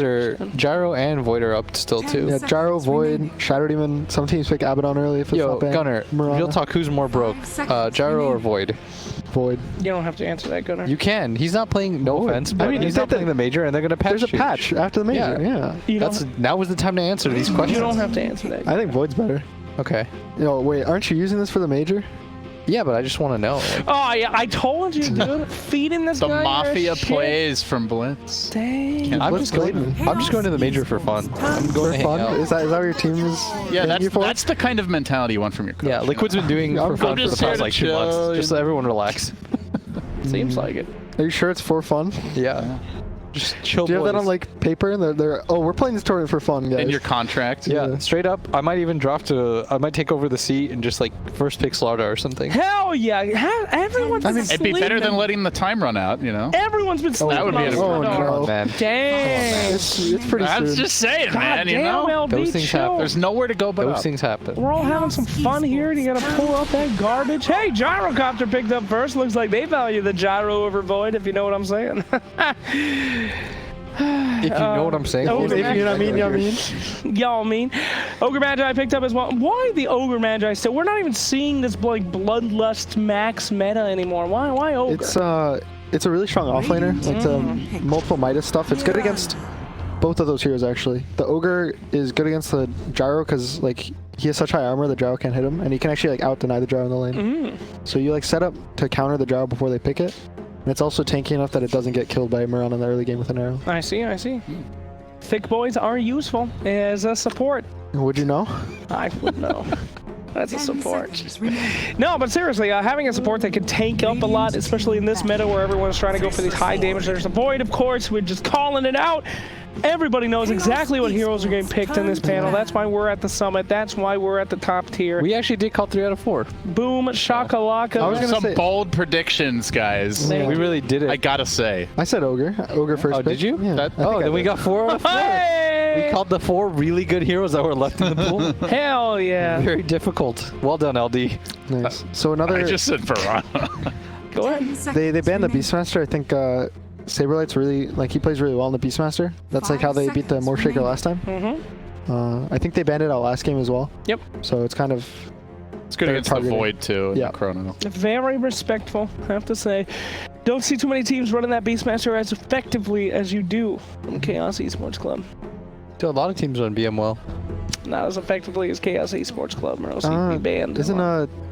Or Gyro and Void are up still too. Yeah, Gyro, Void, Shadow Demon. Some teams pick Abaddon early if it's Yo, not banned. Gunner, Mirana. real talk, who's more broke? Gyro or Void? Void. You don't have to answer that, Gunner. You can. He's not playing, no Void. offense, but I mean, he's not playing the major and they're going to patch There's a change. patch after the major, yeah. Now was the time to answer these questions. You don't have to answer that. I think Void's better. Okay. Yo, wait, aren't you using this for the major? Yeah, but I just want to know. Like, Oh, yeah, I told you, dude. Feeding this The guy Mafia shit. plays from Blitz. Dang. I'm Blitz just going to the major for fun. I'm going to hang Fun? out. Is that what your team is? Yeah, paying you for? that's the kind of mentality you want from your coach. Yeah, Liquid's been doing I'm for fun for just the here past to like 2 chill, months. Just so everyone relax. Seems like it. Are you sure it's for fun? Yeah. Just chill. Do you have that boys. on like paper? And they're oh, we're playing this tournament for fun, guys. In your contract. Yeah, straight up. I might even I might take over the seat and just like first pick Slarda or something. Hell yeah. Everyone's been It'd be better than letting the time run out, you know? Everyone's been sleeping That would be on an this Oh, one. no. Oh, man. Dang. It's pretty I was soon. just saying, God man, you damn, know? LB, Those things chill. happen. There's nowhere to go but Those up. things happen. We're all having some fun here, and you gotta pull out that garbage. Hey, Gyrocopter picked up first. Looks like they value the Gyro over Void, if you know what I'm saying. If you know what I'm saying. Ogre If you know what I mean, you know what I mean? Y'all mean. Ogre Magi picked up as well. Why the Ogre Magi still? We're not even seeing this like Bloodlust max meta anymore. Why Ogre? It's a really strong offlaner. Like the multiple Midas stuff. It's good against both of those heroes actually. The Ogre is good against the Gyro because like he has such high armor the Gyro can't hit him, and he can actually like out deny the Gyro in the lane. So you like set up to counter the Gyro before they pick it. And it's also tanky enough that it doesn't get killed by Mirana in the early game with an arrow. I see. Thick boys are useful as a support. Would you know? I would know. That's a support. No, but seriously, having a support that can tank up a lot, especially in this meta where everyone's trying to go for these high damage. There's a Void, of course. We're just calling it out. Everybody knows exactly what heroes are getting picked in this panel. That's why we're at the summit. That's why we're at the top tier. We actually did call 3 out of 4. Boom, shakalaka. I was gonna Some say- bold predictions, guys. Yeah. We really did it. I gotta say. I said Ogre. Ogre first Oh, pick. did you? Yeah. That- I think I Then we did. got 4 out of 4. Hey! We called the 4 really good heroes that were left in the pool. Hell yeah. Very difficult. Well done, LD. Nice. So I another. just said Piranha. Go ahead. They banned the Beastmaster. I think Saberlight's really like he plays really well in the Beastmaster. That's like how they beat the Morph Shaker last time. I think they banned it out last game as well. Yep. So it's kind of It's good They're against targeting. the Void, too, in Yeah. the Chrono. Very respectful, I have to say. Don't see too many teams running that Beastmaster as effectively as you do in Chaos Esports Club. Dude, a lot of teams run BM well. Not as effectively as Chaos Esports Club, or else he'd be banned. Isn't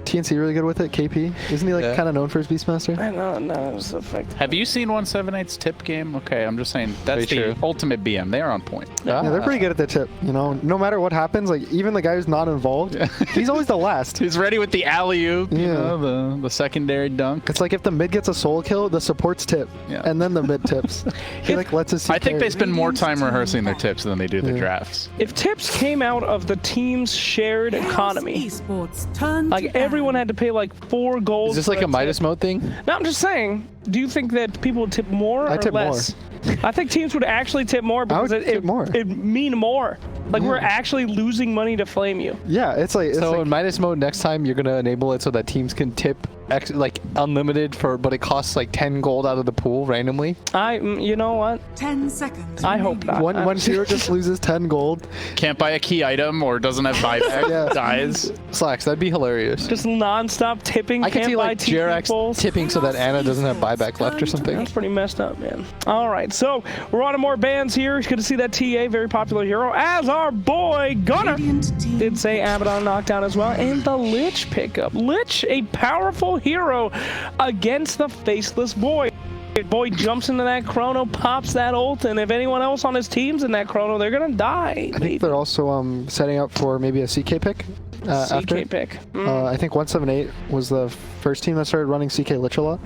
TNC really good with it? KP? Isn't he like Yeah. kind of known for his Beastmaster? I know, not as effective. Have you seen 178's tip game? Okay, I'm just saying that's Very the true. ultimate BM. They are on point. Yeah, they're pretty good at the tip. You know, no matter what happens, like even the guy who's not involved, he's always the last. He's ready with the alley-oop, you Yeah. know, the secondary dunk. It's like if the mid gets a soul kill, the supports tip, Yeah. and then the mid tips. He like lets us. I think they spend more time rehearsing their tips than they do the drafts. If tips came out of the team's shared economy, like everyone had to pay like 4 gold. Is this for like a tip. Midas mode thing? No, I'm just saying. Do you think that people would tip more I or tip less? I think teams would actually tip more because would tip more. It'd mean more. Like we're actually losing money to flame you. Yeah, it's like So in Midas mode, next time you're gonna enable it so that teams can tip like unlimited but it costs like 10 gold out of the pool randomly. You know what? 10 seconds. I hope not. one hero just loses 10 gold. Can't buy a key item or doesn't have buyback, Yeah. dies. Slacks, that'd be hilarious. Just non-stop tipping. I can can't see buy like TP JRX bowls. tipping so that Anna doesn't have buyback left or something. That's pretty messed up, man. All right, so we're on to more bans here. Good to see that TA, very popular hero, as our boy Gunner did say Abaddon knockdown as well, and the Lich pickup. Lich, a powerful hero against the Faceless Void. Void jumps into that Chrono, pops that ult, and if anyone else on his team's in that Chrono, they're gonna die. I think they're also setting up for maybe a CK pick. After. CK pick. I think 178 was the first team that started running CK Lich a lot.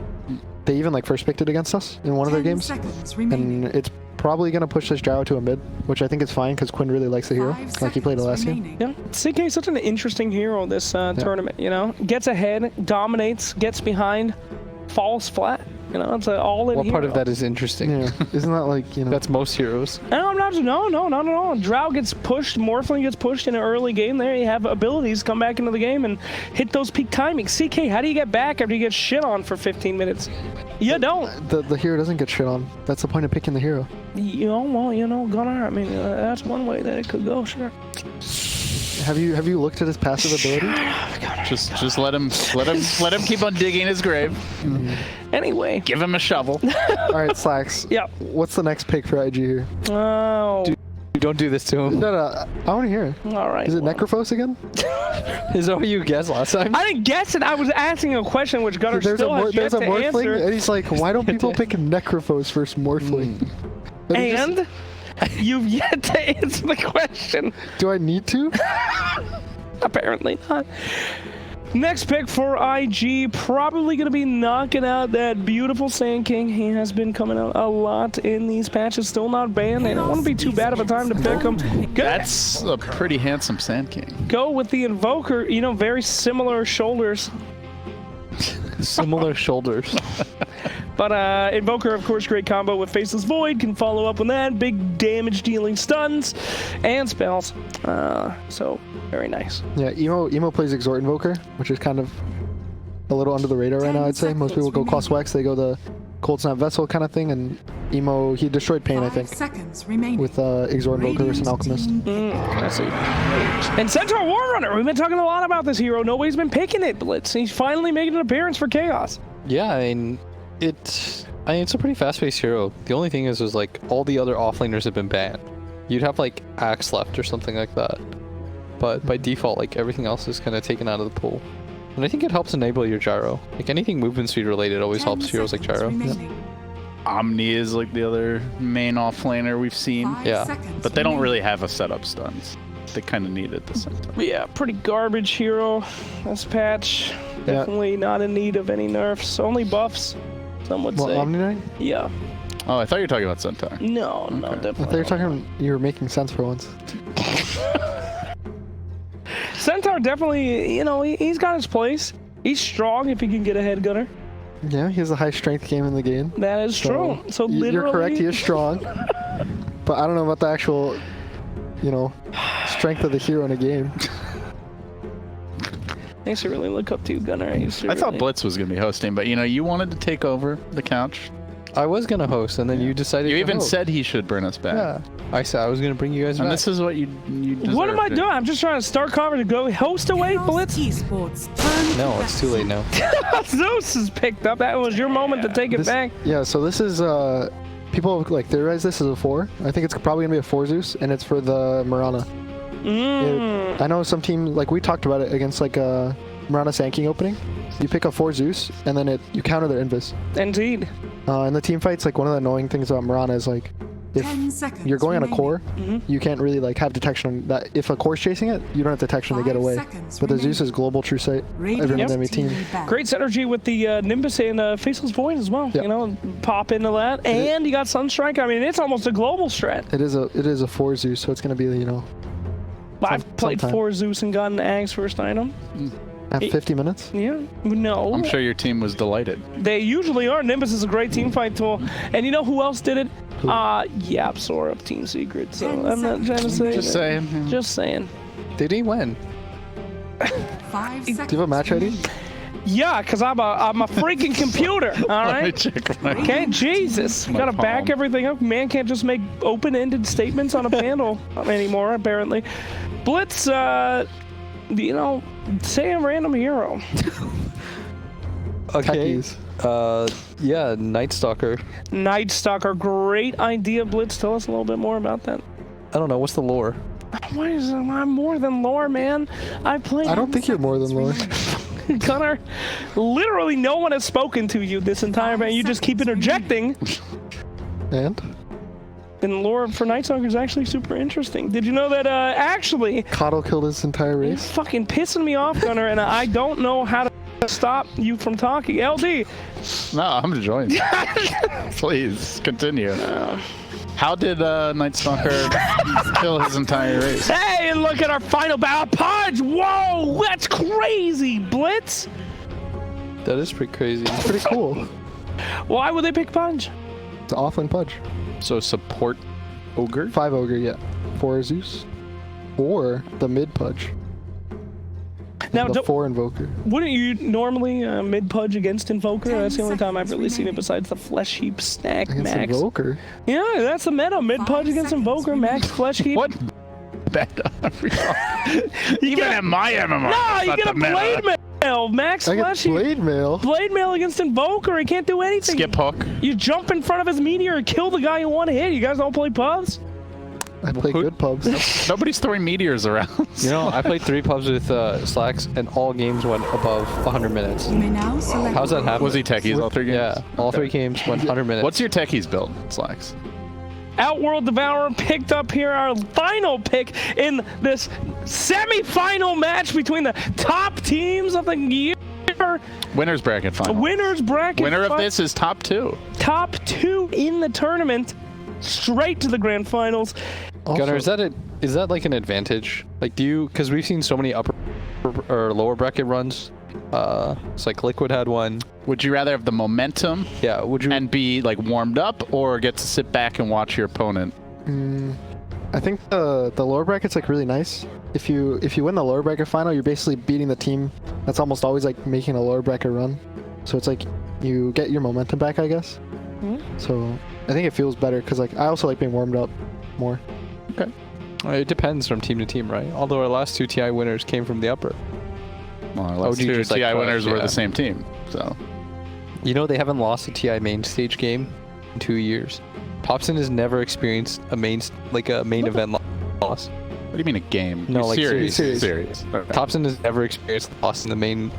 They even like first picked it against us in one of their games, and it's probably gonna push this Gyro to a mid, which I think is fine because Quinn really likes the hero, like he played it last game. Yeah, CK is such an interesting hero this tournament, you know? Gets ahead, dominates, gets behind, falls flat. You know, it's an all-in What hero. part of that is interesting? Yeah, isn't that like, you know? That's most heroes. No, not at all. Drow gets pushed, Morphling gets pushed in an early game. There you have abilities come back into the game and hit those peak timings. CK, how do you get back after you get shit on for 15 minutes? You don't. The hero doesn't get shit on. That's the point of picking the hero. Gunnar, I mean, that's one way that it could go, sure. Have you looked at his passive ability? Just let him keep on digging his grave. Anyway. Give him a shovel. All right, Slacks. Yeah. What's the next pick for IG here? Oh. Don't do this to him. No, I want to hear. All right. Is it Necrophos again? Is that what you guessed last time? I didn't guess it. I was asking a question which Gunnar There's still has yet a to Morphling, answer. and he's like, why don't people pick Necrophos versus Morphling? And you've yet to answer the question. Do I need to? Apparently not. Next pick for IG, probably going to be knocking out that beautiful Sand King. He has been coming out a lot in these patches. Still not banned, and it won't be too bad of a time to pick him. Good. That's a pretty handsome Sand King. Go with the Invoker. Very similar shoulders. Similar shoulders. But Invoker, of course, great combo with Faceless Void. Can follow up on that. Big damage dealing stuns and spells. So, very nice. Yeah, Emo plays Exhort Invoker, which is kind of a little under the radar right now, I'd say. Most people go Cost Wax, they go the Cold Snap Vessel kind of thing, and Emo, he destroyed Pain, I think, with Exhort Invoker versus an Alchemist. I see. And Centaur Warrunner, we've been talking a lot about this hero. Nobody's been picking it, Blitz. He's finally making an appearance for Chaos. Yeah, I mean, it's a pretty fast-paced hero. The only thing is like all the other offlaners have been banned. You'd have like Axe left or something like that. But by default, like everything else is kind of taken out of the pool. And I think it helps enable your gyro. Like anything movement speed related always helps heroes like gyro. Omni is like the other main offlaner we've seen. Yeah. But they don't really have a setup stuns. They kind of need it at the same time. Yeah, pretty garbage hero. This patch, definitely not in need of any nerfs. Only buffs, some would say. Omni Knight? Yeah. Oh, I thought you were talking about Centaur. No, I definitely. thought you were making sense for once. Centaur definitely, he's got his place. He's strong if he can get ahead, Gunner. Yeah, he has a high strength game in the game. That is true. So literally, you're correct, he is strong. But I don't know about the actual, strength of the hero in a game. Thanks to really look up to, Gunner. I thought Blitz was going to be hosting, but you wanted to take over the couch. I was gonna host, and then you decided. You to even host. said he should bring us back. Yeah, I said I was gonna bring you guys And back. this is what you deserve. What am I doing? I'm just trying to start conference to go host away, Blitz. Esports. No, it's too late now. Zeus is picked up. That was your moment to take it back. Yeah, so this is, people like theorize this as a 4. I think it's probably gonna be a 4 Zeus, and it's for the Mirana. I know some teams, like we talked about it against like a Mirana Sand King opening. You pick a 4 Zeus, and then you counter their Invis. Indeed. In the team fights, like one of the annoying things about Mirana is like, if you're going on a core, you can't really like have detection on that. If a core's chasing it, you don't have detection to get away. But the Zeus is global true sight. Everyone in every team. Great synergy with the Nimbus and Faceless Void as well. Yep. Pop into that, and you got Sunstrike. I mean, it's almost a global strat. It is a 4 Zeus, so it's gonna be I've played 4 Zeus and gotten Ag's first item. at 50 minutes. Yeah, no. I'm sure your team was delighted. They usually are. Nimbus is a great team fight tool. And you know who else did it? Yapsor of Team Secret. So I'm not trying to say Just saying. Just saying. Did he win? 5 seconds. Do you have a match ready? Yeah, because I'm a freaking computer, all Let me right? check my... Okay, Jesus. My Gotta back palm. everything up. Man can't just make open-ended statements on a panel anymore, apparently. Blitz, say a random hero. Okay. Techies. Yeah, Night Stalker. Night Stalker, great idea, Blitz. Tell us a little bit more about that. I don't know. What's the lore? Why is I'm more than lore, man? I played. I don't think you're more than Lord. Gunnar, literally no one has spoken to you this entire man. You just keep interjecting. And? And lore for Night Stalker is actually super interesting. Did you know that actually Coddle killed his entire it's race. fucking pissing me off, Gunnar, and I don't know how to stop you from talking. LD. No, I'm enjoying it. Please, continue. How did Night Stalker kill his entire race? Hey, and look at our final battle. Pudge! Whoa, that's crazy, Blitz. That is pretty crazy. It's pretty cool. Why would they pick Pudge? It's an offline Pudge. So support Ogre? 5 Ogre, yeah. 4 Zeus. Or the mid Pudge. Now, the 4 Invoker. wouldn't you normally mid-pudge against Invoker? That's the only time I've really seen it besides the Flesh Heap Snack Against Max. Invoker? Yeah, that's the meta. Mid-pudge against Invoker, Max Flesh Heap. What? Even in my MMR. No, you that's get a the meta. Blade Mail. Max I get Flesh Heap. Blade Mail. Blade Mail against Invoker. He can't do anything. Skip hook. You jump in front of his meteor and kill the guy in one hit. You guys don't play pubs? I play good pubs. Nobody's throwing meteors around. You know, I played 3 pubs with Slacks, and all games went above 100 minutes. You may now select. How's that happen? Was he techies all 3 games? Yeah, all 3 games went 100 minutes. What's your techies build, Slacks? Outworld Devourer picked up here our final pick in this semi-final match between the top teams of the year. Winners bracket final. Winners bracket. Winner of this is top 2. Top 2 in the tournament, straight to the grand finals. Gunnar, is that like an advantage? Like, do you? Because we've seen so many upper or lower bracket runs. It's like Liquid had one. Would you rather have the momentum Yeah. Would you? and be like warmed up, or get to sit back and watch your opponent? I think the lower bracket's like really nice. If you win the lower bracket final, you're basically beating the team that's almost always like making a lower bracket run. So it's like you get your momentum back, I guess. So I think it feels better because like I also like being warmed up more. Okay. It depends from team to team, right? Although our last 2 TI winners came from the upper. Well, our last OG 2 just, like, TI winners were yeah. the same team, so. You know, they haven't lost a TI main stage game in 2 years. Topson has never experienced a main event loss. What do you mean a game? No, like series. series. Okay. Topson has never experienced a loss in the main.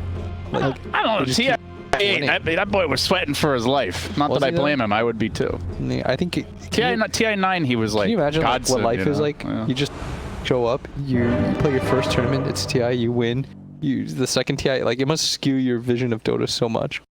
Like, I don't know. just TI, winning. that boy was sweating for his life. Not Was that I he, though? blame him. I would be too. I think TI9, he was like. Can you imagine like, godsend, what life you is know? like? Yeah. You just show up, you play your first tournament, it's TI, you win. The second TI, like, it must skew your vision of Dota so much.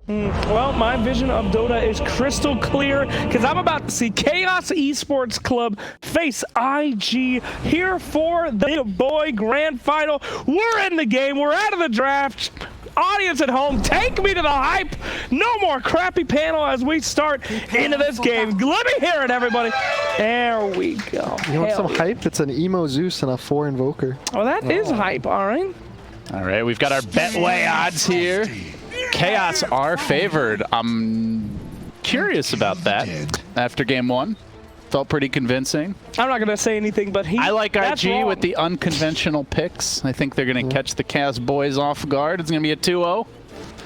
Well, my vision of Dota is crystal clear because I'm about to see Chaos Esports Club face IG here for the boy grand final. We're in the game. We're out of the draft. Audience at home, take me to the hype. No more crappy panel as we start into this game. Let me hear it, everybody. There we go. You want some Hell yeah. hype? It's an emo Zeus and a 4 Invoker. Oh, that is hype, all right. All right, we've got our Betway odds here. Chaos are favored. I'm curious about that. After game 1, felt pretty convincing. I'm not going to say anything, but I like that's IG wrong. with the unconventional picks. I think they're going to catch the Chaos boys off guard. It's going to be a 2-0.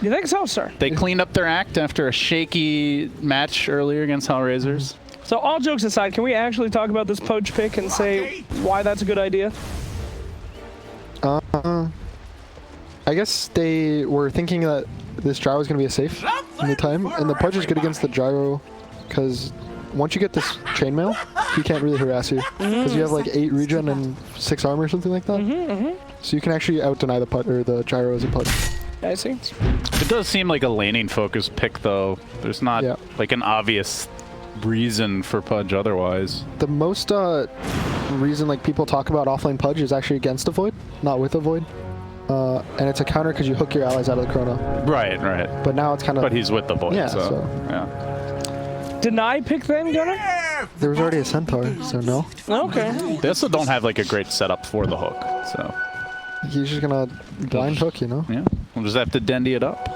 You think so, sir? They cleaned up their act after a shaky match earlier against Hellraisers. So all jokes aside, can we actually talk about this poach pick and say why that's a good idea? I guess they were thinking that this gyro is going to be a safe in the time, and the pudge is good against the gyro because once you get this chainmail, he can't really harass you because you have like 8 regen and 6 armor or something like that. So you can actually out deny the pud or the gyro as a pudge. I see. It does seem like a laning focused pick though. There's not like an obvious reason for Pudge otherwise. The most reason like people talk about offlane pudge is actually against a void, not with a void. And it's a counter because you hook your allies out of the chrono. Right. But now it's kind of... But he's with the boy, Yeah, so yeah. Deny pick then, Gunnar? There was already a centaur, so no. Okay. They also don't have like a great setup for the hook, so He's just gonna blind hook, you know? yeah. We'll just have to dendy it up.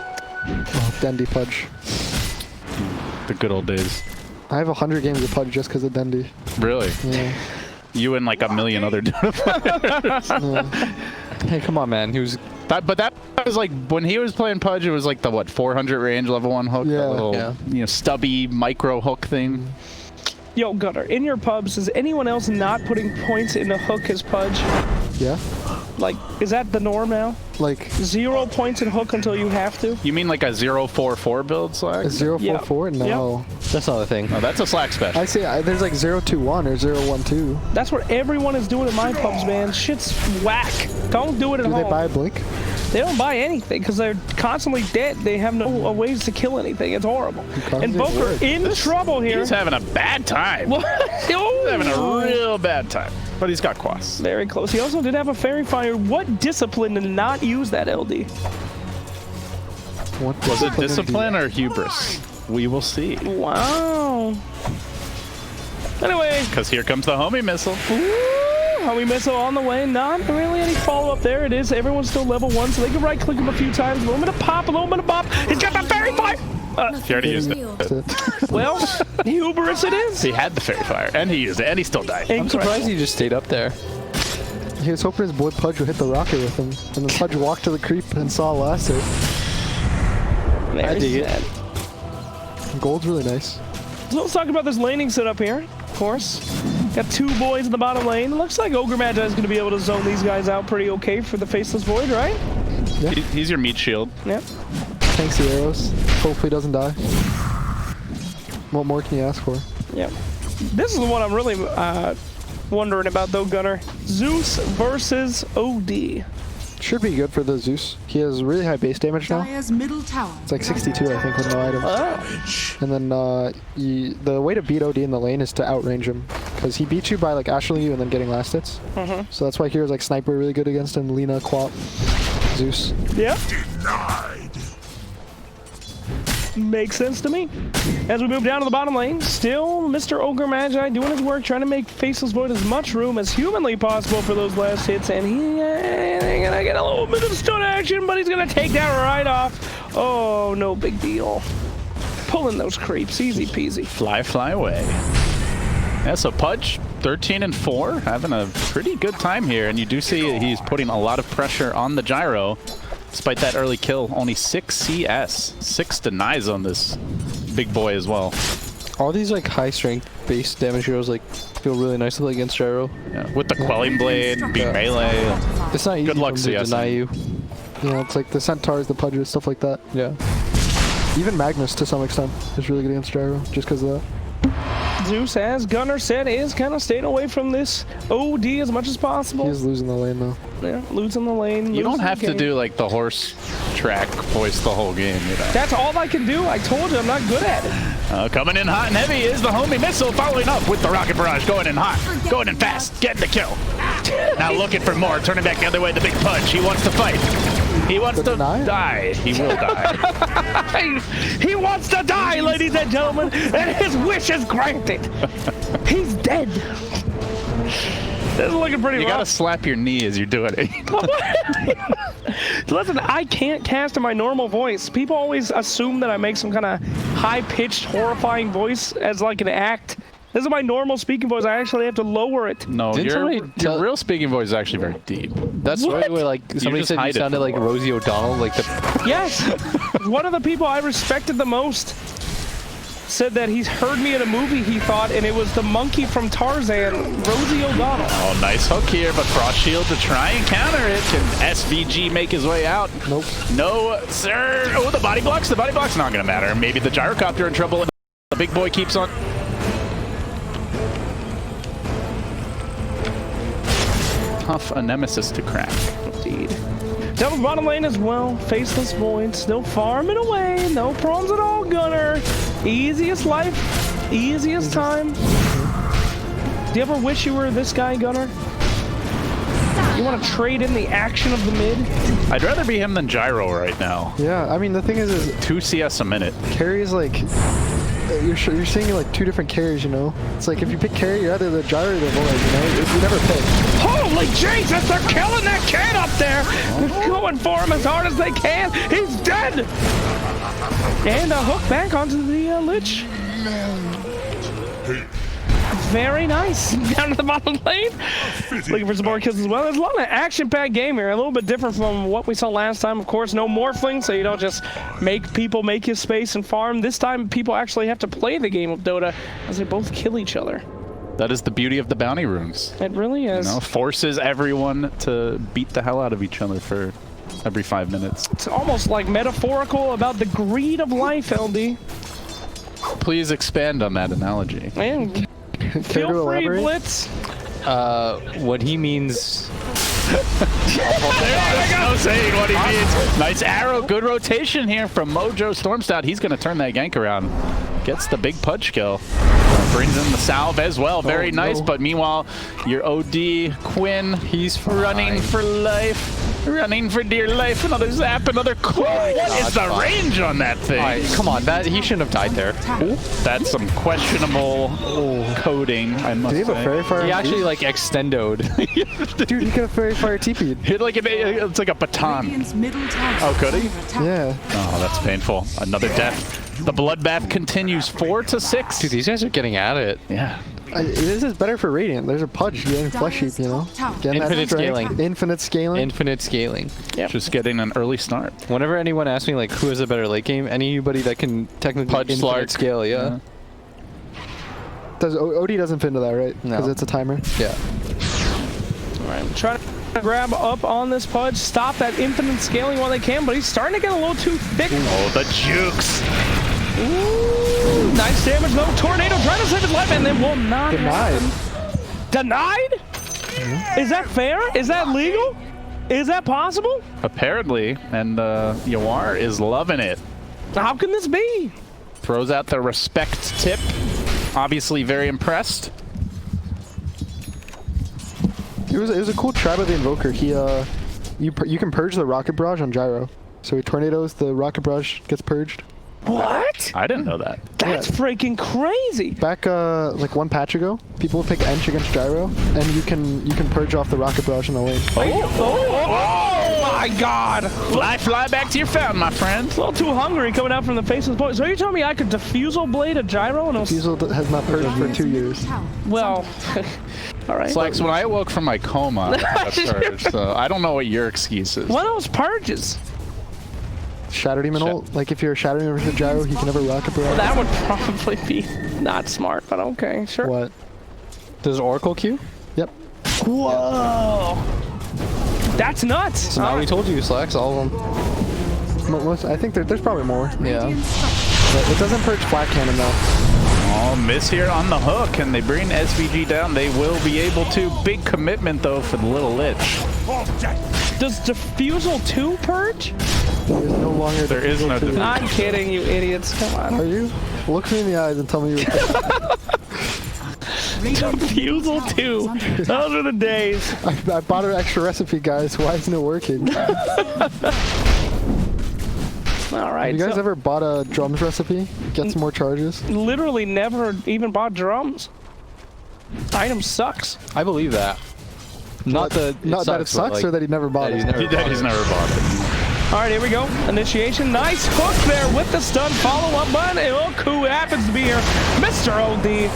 Oh, Dendy pudge. The good old days. I have 100 games of pudge just because of Dendy. Really? Yeah. You and like a million other Dota players. Hey, come on, man. He was. But that was like when he was playing Pudge. It was like the what 400 range level 1 hook. Yeah. That little, Yeah. stubby micro hook thing. Yo, Gunnar, in your pubs, is anyone else not putting points in the hook as Pudge? Yeah. Like, is that the norm now? Like 0 points in hook until you have to? You mean like a 044 build Slack? a 044? No. That's not a thing. Oh, that's a Slack special. I see. There's like 021 or 012. That's what everyone is doing in my pubs, man. Shit's whack. Don't do it at Do home. they buy a blink? They don't buy anything because they're constantly dead. They have no ways to kill anything. It's horrible. And Boker in trouble here. He's having a bad time. What? He's having a real bad time. But he's got Quas. Very close. He also did have a Fairy Fire. What discipline to not use that LD? What Was it discipline is discipline or hubris? We will see. Wow. Anyway. Because here comes the homie missile. Ooh, Homie missile on the way. Not really any follow-up there. It is. Everyone's still level 1, so they can right-click him a few times. A little bit of pop, a little bit of bop. He's got the fairy fire! He already used it. Well, hubris it is. He had the fairy fire, and he used it, and he still died. I'm surprised he just stayed up there. He was hoping his boy Pudge would hit the rocket with him, and then Pudge walked to the creep and saw a last hit. I dig it. Gold's really nice. So let's talk about this laning setup here. Of course, got 2 boys in the bottom lane. Looks like Ogre Magi is going to be able to zone these guys out pretty okay for the Faceless Void, right? Yeah. He's your meat shield. Yep. Tanks the arrows. Hopefully doesn't die. What more can you ask for? Yep. This is the one I'm really wondering about, though, Gunnar. Zeus versus OD. Should be good for the Zeus. He has really high base damage now. Dire's middle tower. It's like 62, I think, with no items. Oh. And then the way to beat OD in the lane is to outrange him, because he beats you by like ashling you and then getting last hits. So that's why heroes like Sniper are really good against him. Lina, Quap, Zeus. Yep. Makes sense to me. As we move down to the bottom lane, still Mr. Ogre Magi doing his work, trying to make Faceless Void as much room as humanly possible for those last hits, and he's gonna get a little bit of stun action, but he's gonna take that right off. Oh, no big deal. Pulling those creeps, easy peasy. Fly away. Yeah, so Pudge, 13 and 4, having a pretty good time here, and you do see he's putting a lot of pressure on the gyro. Despite that early kill, only 6 CS. 6 denies on this big boy as well. All these like high strength base damage heroes like feel really nice to play against gyro. Yeah, with the Quelling Blade, being melee. It's not easy Good luck, for them to CS. deny you. Yeah, it's like the Centaurs, the Pudges, stuff like that. Yeah. Even Magnus, to some extent, is really good against gyro, just because of that. Zeus, as Gunnar said, is kind of staying away from this OD as much as possible. He's losing the lane, though. Yeah, losing the lane. You don't losing have the to game. do like the horse track voice the whole game, you know. That's all I can do. I told you I'm not good at it. Coming in hot and heavy is the homie missile, following up with the rocket barrage, going in hot, going in fast, getting the kill. Now looking for more, turning back the other way, the big punch. He wants to fight. He wants to die. He will die. He wants to die, ladies and gentlemen, and his wish is granted. He's dead. This is looking pretty You rough. gotta slap your knee as you're doing it. Listen, I can't cast in my normal voice. People always assume that I make some kind of high-pitched, horrifying voice as like an act. This is my normal speaking voice. I actually have to lower it. No, Didn't somebody your real speaking voice is actually very deep. That's What? right where like somebody just said you hide it sounded for like a while. Rosie O'Donnell, like the Yes, one of the people I respected the most said that he's heard me in a movie, he thought, and it was the monkey from Tarzan, Rosie O'Donnell. Oh, nice hook here, but Frost Shield to try and counter it. Can SVG make his way out? Nope. No, sir. Oh, the body blocks. The body block's not going to matter. Maybe the gyrocopter in trouble. The big boy keeps on. Tough a nemesis to crack. Indeed. Devil's bottom lane as well. Faceless Void still farming away. No problems at all, Gunnar. Easiest life, easiest time. Do you ever wish you were this guy, Gunnar? You want to trade in the action of the mid? I'd rather be him than Gyro right now. Yeah, I mean, the thing is 2 CS a minute. carries like you're seeing like 2 different carries, you know. It's like if you pick carry, you're either the gyro or the void, you know. You never pick. Holy Jesus, they're killing that kid up there. They're going for him as hard as they can. He's dead. And a hook back onto the Lich. Very nice. Down to the bottom lane. Looking for some more kills as well. There's a lot of action-packed game here. A little bit different from what we saw last time. Of course, no morphling, so you don't just make people make you space and farm. This time, people actually have to play the game of Dota as they both kill each other. That is the beauty of the bounty runes. It really is. You know, forces everyone to beat the hell out of each other for every 5 minutes. It's almost like metaphorical about the greed of life, LD. Please expand on that analogy. And Care to feel free, elaborate? Blitz. what he means. There's no saying what he means. Nice arrow, good rotation here from Mojo Stormstout. He's going to turn that gank around. Gets the big Pudge kill. brings in the salve as well. Very nice, no. but meanwhile, your OD, Quinn, he's running for life. Running for dear life. Another zap, another Quinn. What is the range on that thing? All right, come on, he shouldn't have died there. Ooh, that's some questionable coding, I must Did he have a say. fairy fire? He actually like extendoed. Dude, he could have fairy fire TP'd. Hit like it's like a baton. Radiant's middle tower Oh, could he? is under attack. Yeah. Oh, that's painful. Another death. The bloodbath continues 4-6. Dude, these guys are getting at it. Yeah. This is better for Radiant. There's a Pudge getting flesh heap, you know? Getting that Infinite strength. scaling. Infinite scaling. Infinite scaling. Just getting an early start. Whenever anyone asks me like who has a better late game, anybody that can technically Pudge, infinite Slark. scale, yeah. OD doesn't fit into that, right? No. Because it's a timer. Yeah. All right, trying to grab up on this Pudge, stop that infinite scaling while they can, but he's starting to get a little too thick. Oh, the jukes. Ooh, nice damage though. Tornado trying to save his life, and then will not Denied. happen. Denied? Is that fair? Is that legal? Is that possible? Apparently, and Yawar is loving it. How can this be? Throws out the respect tip. Obviously very impressed. It was a cool try by the Invoker. He you can purge the Rocket Barrage on Gyro. So he tornadoes, the Rocket Barrage gets purged. What? I didn't know that. That's freaking crazy. Back like one patch ago, people would pick Ench against Gyro, and you can purge off the Rocket Barrage in the lane. Oh my God. Fly back to your fountain, my friend. A little too hungry coming out from the face of the point. So you're telling me I could diffusal blade a gyro and it'll... Diesel has not purged for 2 years. Well, all right. Slacks, when I awoke from my coma, I got purged, so I don't know what your excuse is. What else purges? Shatter Demon ult. Like if you're shattering over the Gyro, he can never Rocket Barrage. That would probably be not smart, but okay, sure. What? Does Oracle Q? Yep. Whoa. That's nuts. So now we told you, Slacks, all of them. I think there's probably more. Yeah. But it doesn't purge Flat Cannon though. Oh, miss here on the hook, and they bring SVG down. They will be able to. Big commitment, though, for the little Lich. Does Diffusal 2 purge? There is no longer. There is no defense. I'm kidding, you idiots. Come on. Are you? Look me in the eyes and tell me you. Diffusal 2. Those are the days. I bought an extra recipe, guys. Why isn't it working? All right. Have you guys so ever bought a drums recipe? Get some more charges? literally never even bought drums. Item sucks. I believe that. Not that Not that it but, sucks, like, or that he never bought that it. he's never bought He's it. never bought it. All right, here we go. Initiation. Nice hook there with the stun follow-up button. And look who happens to be here. Mr. OD.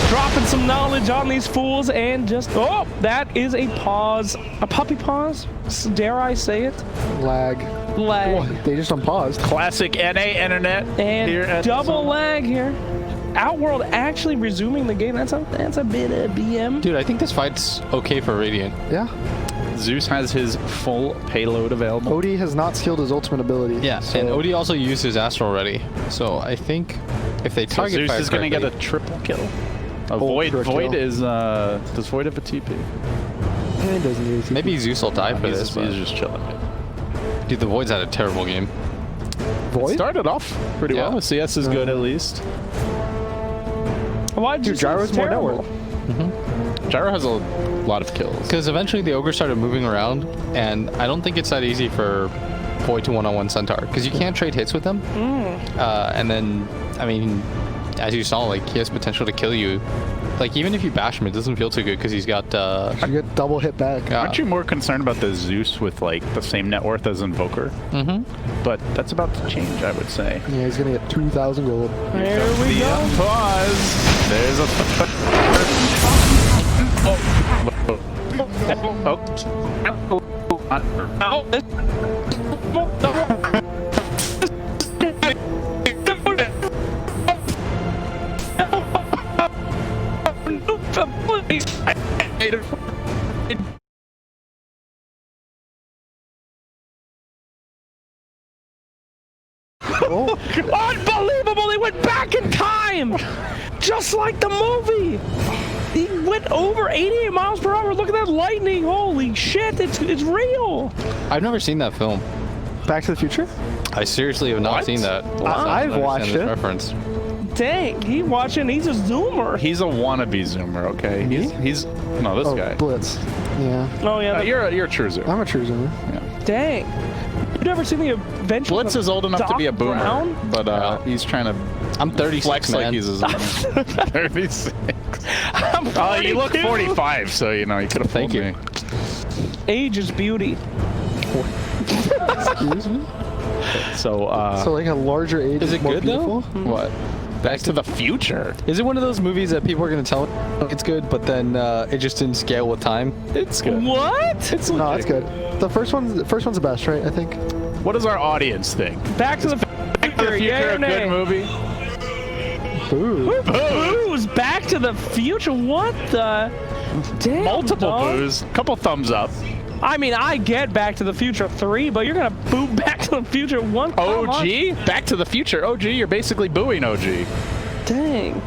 Dropping some knowledge on these fools and just... Oh, that is a pause. A puppy pause? Dare I say it? Lag. Lag. What? They just unpaused. Classic NA internet here And at double lag here. Outworld actually resuming the game. That's a bit of BM. Dude, I think this fight's okay for Radiant. Yeah. Zeus has his full payload available. OD has not skilled his ultimate ability. Yeah, so and OD also used his Astral already. So I think if they So target Zeus fire is going to get a correctly- triple kill. A Void. Ultra Void kill. is, does Void have a TP? He doesn't use it. Maybe Zeus will die for He's this, but just chilling. dude, the Void's had a terrible game. Void? Started off pretty Yeah. well. CS is good at least. Why'd you Dude, say Gyro's it's more terrible? network. Gyro has a lot of kills. Because eventually the Ogre started moving around, and I don't think it's that easy for Void to one-on-one Centaur, because you can't trade hits with them. And then, I mean, as you saw, like, he has potential to kill you. Like, even if you bash him, it doesn't feel too good, because he's got, You get double hit back. yeah. Aren't you more concerned about the Zeus with like the same net worth as Invoker? Mm-hmm. But that's about to change, I would say. Yeah, he's gonna get 2,000 gold. Here we go. Pause. There's a. Unbelievable! He went back in time! Just like the movie! He went over 88 miles per hour. Look at that lightning! Holy shit! It's real! I've never seen that film. Back to the Future? I seriously have not What? seen that. I've I don't watched understand it. this reference. Dang, he watching. He's a zoomer. He's a wannabe zoomer, okay? He's no, this guy. Blitz. Yeah. Oh yeah. You're a true zoomer. I'm a true zoomer. Yeah. Dang. You've never seen the Adventures Blitz of is old enough to be a Doc boomer, Brown? but he's trying to I'm 36, flex man. like he's a zoomer. 36. I'm Oh, you look 42. 45, so you know you could have fooled you. me. Age is beauty. Excuse me. So So like a larger age Is is it more good though? beautiful? What? Back to the Future. Is it one of those movies that people are gonna tell it's good, but then it just didn't scale with time? It's good. What? It's No, legit. it's good. The first one's the best, right? I think. What does our audience think? Back to the Back to the Future. Yay Future, or a good nay? movie? Boo. Booze. Back to the Future. What the? Damn. Multiple dog. boos. Couple thumbs up. I mean, I get Back to the Future 3, but you're gonna boo Back to the Future 1. Come on. OG? Back to the Future. OG, you're basically booing OG. Dang.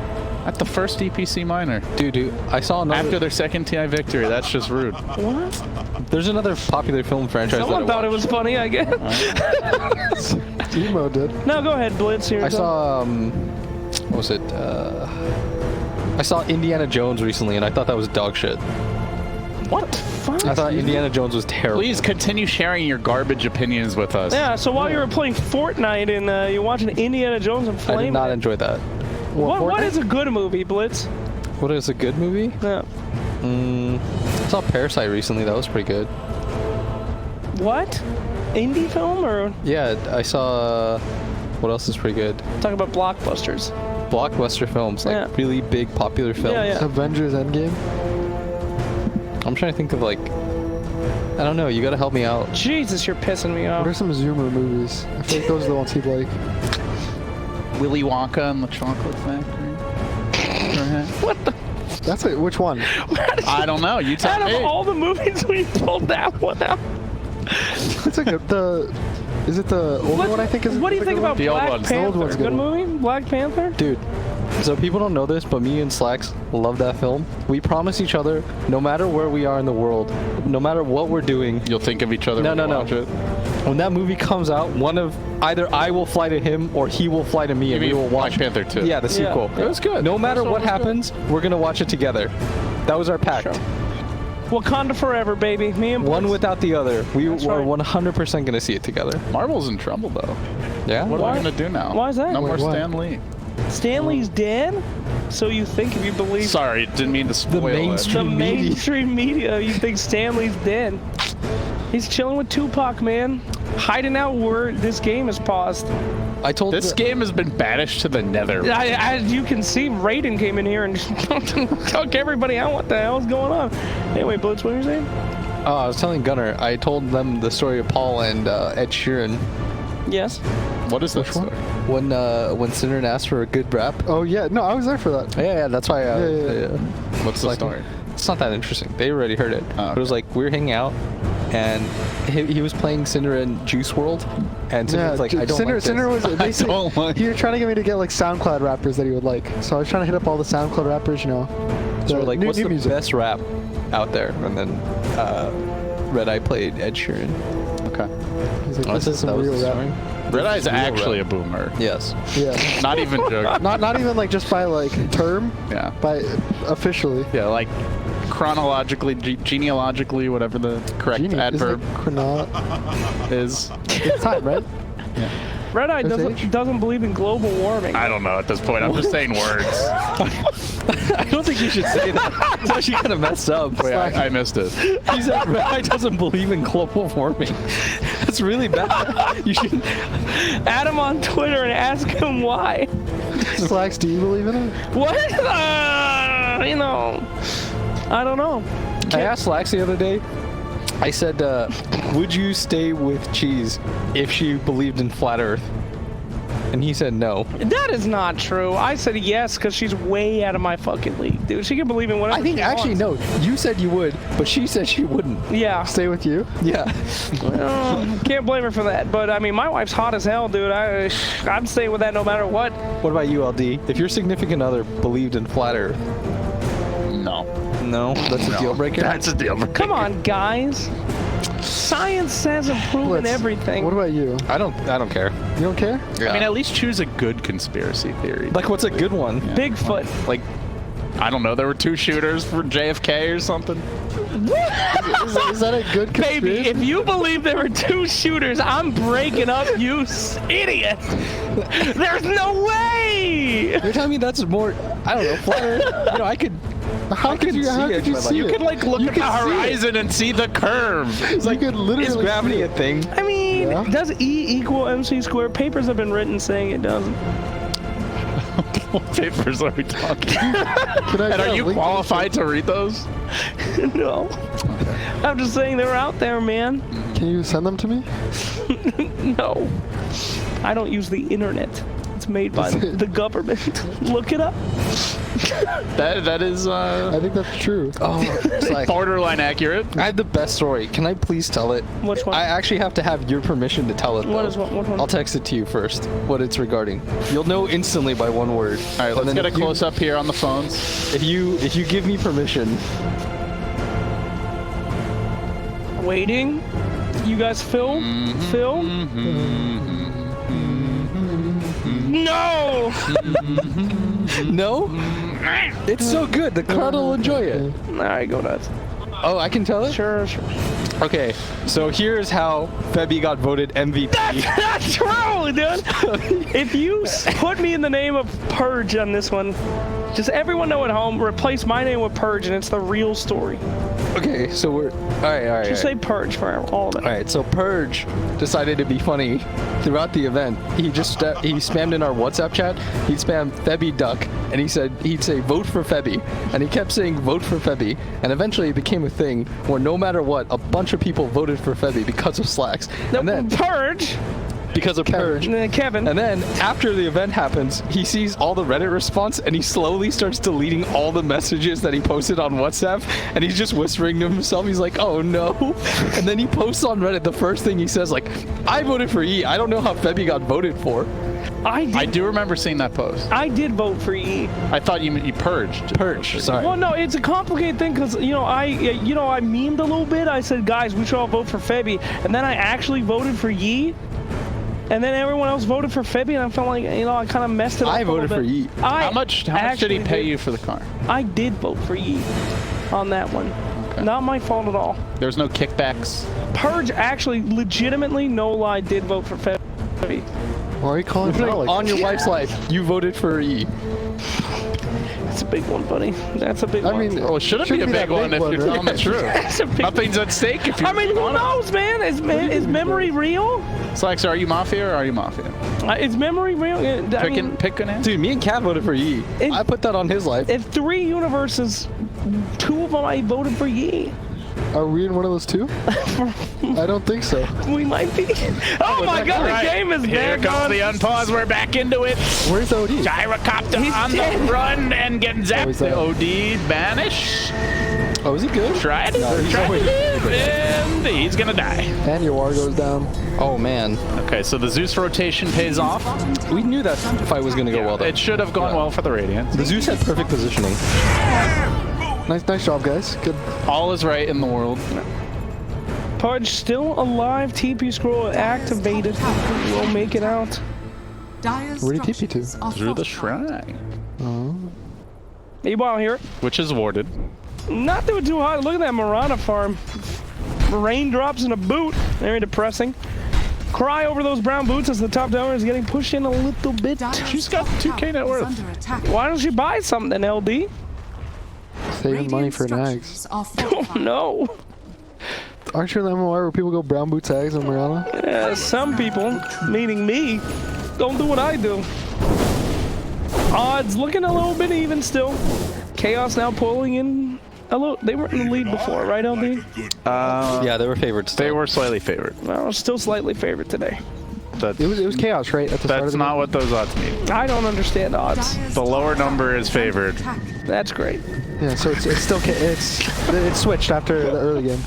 At the first EPC minor. Dude, I saw another. After their second TI victory. That's just rude. What? There's another popular film franchise. Someone that I thought it watched. was funny, I guess. Emo did. No, go ahead, Blitz. Here. I saw what was it? I saw Indiana Jones recently, and I thought that was dog shit. What the fuck? I thought Indiana Jones was terrible. Please continue sharing your garbage opinions with us. Yeah, so while you were playing Fortnite and you're watching Indiana Jones and I did Flame, not enjoy that. what is a good movie, Blitz? What is a good movie? Yeah. I saw Parasite recently. That was pretty good. What? Indie film or Yeah, I saw. What else is pretty good? talking about blockbusters? Blockbuster films, like Yeah. really big popular films. Yeah, yeah. Avengers Endgame. I'm trying to think of like. I don't know. You gotta help me out. Jesus, you're pissing me What off. are some Zoomer movies? I feel like those are the ones he'd like. Willy Wonka and the Chocolate Factory. What the? That's it. Which one? I don't know. You tell Out me. of all the movies, we pulled that one out. It's a good. Is it the older one? I think is. What do you the think good about one? The old Black ones. The old Panther? one's Good good. movie? Black Panther? Dude, so people don't know this, but me and Slacks love that film. We promise each other, no matter where we are in the world, no matter what we're doing, You'll think of each other No, when no, you no. watch it. when that movie comes out, either I will fly to him or he will fly to me, and we mean will watch Black Panther 2? Yeah, the sequel. Yeah. It was good. No matter First one what was good. happens, we're gonna watch it together. That was our pact. Sure. Wakanda forever, baby. Me and One Blitz. without the other. We That's are right. 100% gonna see it together. Marvel's in trouble, though. Yeah. What Why? are we going to do now? Why is that? No Wait, more what? Stan Lee. Stanley's dead? So you think if you believe Sorry, didn't mean to spoil it. the mainstream- media. mainstream media, you think Stanley's dead? He's chilling with Tupac, man. Hiding out where this game is paused. I told This game has been banished to the nether. As you can see, Raiden came in here and took everybody out. What the hell is going on? Anyway, Blitz, what were you saying? I was telling Gunnar. I told them the story of Paul and Ed Sheeran Yes. What is this Which one? story? when Sinner asked for a good rap. Oh yeah, no, I was there for that. Yeah, that's why. Yeah. What's the like- story? It's not that interesting. They already heard it. Oh, It was like we were hanging out, and he was playing Cinder in Juice World, and Cinder was like, I don't Cinder, like this. Cinder was basically. don't like He was trying to get me to get like SoundCloud rappers that he would like. So I was trying to hit up all the SoundCloud rappers, you know. So we're the like, new what's the music. best rap out there? And then Red Eye played Ed Sheeran. Okay. He's like, Oh, this is some that was real the rap. story? Red Eye's Real actually rap. a boomer. Yes. Yeah. Not even joking. not even like just by like term, Yeah. by officially. Yeah, like chronologically, genealogically, whatever the correct Genie, adverb isn't it is. it's time, right? Red Eye His age? doesn't believe in global warming. I don't know at this point. I'm just saying words. I don't think you should say that. It's actually kind of messed up. Wait, I missed it. He said Red Eye doesn't believe in global warming. That's really bad. You should. Add him on Twitter and ask him why. Slacks, do you believe in it? What? You know, I don't know. I asked Lax the other day. I said, would you stay with Cheese if she believed in flat Earth? And he said no. That is not true. I said yes because she's way out of my fucking league, dude. She can believe in whatever. I think she actually wants. no. You said you would, but she said she wouldn't. Yeah. Stay with you? Yeah. Can't blame her for that. But I mean, my wife's hot as hell, dude. I'm staying with that no matter what. What about you, LD? If your significant other believed in flat Earth, No. no, that's a deal breaker. That's a deal breaker. Come on, guys. Science hasn't proven Blitz, everything. What about you? I don't care. You don't care? I mean, at least choose a good conspiracy theory. Like, what's a good one? Bigfoot. Like, I don't know, there were 2 shooters for JFK or something. Is that a good conspiracy? Baby, if you believe there were 2 shooters, I'm breaking up, you idiot. There's no way. You're telling me that's more, I don't know, flyer. You know, I could. How could you see You it? could like look at the horizon and see the curve. It's like, you could literally Is gravity see a it. thing? I mean, Yeah. does E equal MC squared? Papers have been written saying it doesn't. What papers are we talking? Can I And get are a you link? qualified to read those? No. I'm just saying they're out there, man. Can you send them to me? No. I don't use the internet. It's made by the government. Look it up. That is I think that's true. Oh, it's like, borderline accurate. I have the best story. Can I please tell it? Which one? I actually have to have your permission to tell it. What though. is what one? I'll text it to you first. What it's regarding. You'll know instantly by one word. All right, let's get a close up here on the phones. If you give me permission. Waiting. You guys film? Film? No! No? It's so good. The crowd will enjoy it. Alright, go nuts. Oh, I can tell it? Sure. Okay, so here's how Febby got voted MVP. That's true, dude! If you put me in the name of Purge on this one, just everyone know at home, replace my name with Purge and it's the real story. Okay, so we're... Alright. Just say Purge for all of it. Alright, so Purge decided to be funny throughout the event. He just he spammed in our WhatsApp chat. He'd spam Febby Duck, and he'd say vote for Febby, and he kept saying vote for Febby, and eventually it became a thing where no matter what, a bunch of people voted for Febby because of Slacks. And then Purge! because of Purge. And then Kevin. And then after the event happens, he sees all the Reddit response and he slowly starts deleting all the messages that he posted on WhatsApp, and he's just whispering to himself. He's like, oh no. And then he posts on Reddit the first thing he says, like, I voted for E. I don't know how Febby got voted for. I do remember seeing that post. I did vote for E. I thought you purged. Purge, sorry. Well, no, it's a complicated thing because I memed a little bit. I said, guys, we should all vote for Febby, and then I actually voted for Yi. And then everyone else voted for Febby, and I felt like, I kind of messed it up. I voted for Yi. How much did he pay you for the car? I did vote for Yi on that one. Okay. Not my fault at all. There was no kickbacks? Purge actually, legitimately, no lie, did vote for Febby. Why are you calling it out like on your wife's life, you voted for E. That's a big one, buddy. That's a big one. I mean, Well, it shouldn't be a big one if you're telling the truth. That's a big Nothing's at stake if you're I mean, who knows, man? Is memory real? Slacks, are you Mafia or are you Mafia? Is memory real? Pick an answer. Dude, me and Kat voted for E. I put that on his life. If 3 universes, 2 of them I voted for Yi. Are we in one of those two? I don't think so. We might be. Oh my god, Right. the game is Here back comes on. the unpause. We're back into it. Where's the OD? Gyrocopter He's on dead. the run and getting zapped. he's The dead. OD banish. Oh, is he good? Tried it. he's Tried always- it. And he's gonna die. And your war goes down. Oh, man. Okay, so the Zeus rotation pays off. We knew that fight was going to go well, though. It should have gone well for the Radiant. The Zeus had perfect positioning. Nice job, guys. Good. All is right in the world. Pudge still alive. TP scroll activated. We'll make it out. Where did he TP to? Through the shrine, Meanwhile here, which is warded. not doing too hot. Look at that Marana farm. Raindrops in a boot. Very depressing. Cry over those brown boots as the top downer is getting pushed in a little bit. She's got 2K net worth. Why don't you buy something, LD? Saving money for nags. Oh no. Aren't you in the MMR where people go brown boots eggs on Mariana? Some people, meaning me, don't do what I do. Odds looking a little bit even still. Chaos now pulling in a little. They were in the lead before, right, LD? Yeah, they were favorites. They were slightly favored. Well, still slightly favored today. That's, It was chaos, right? At the start of that's the not game? what those odds mean. I don't understand odds. The lower number is favored. That's great. Yeah, so it's still it's switched after the early game.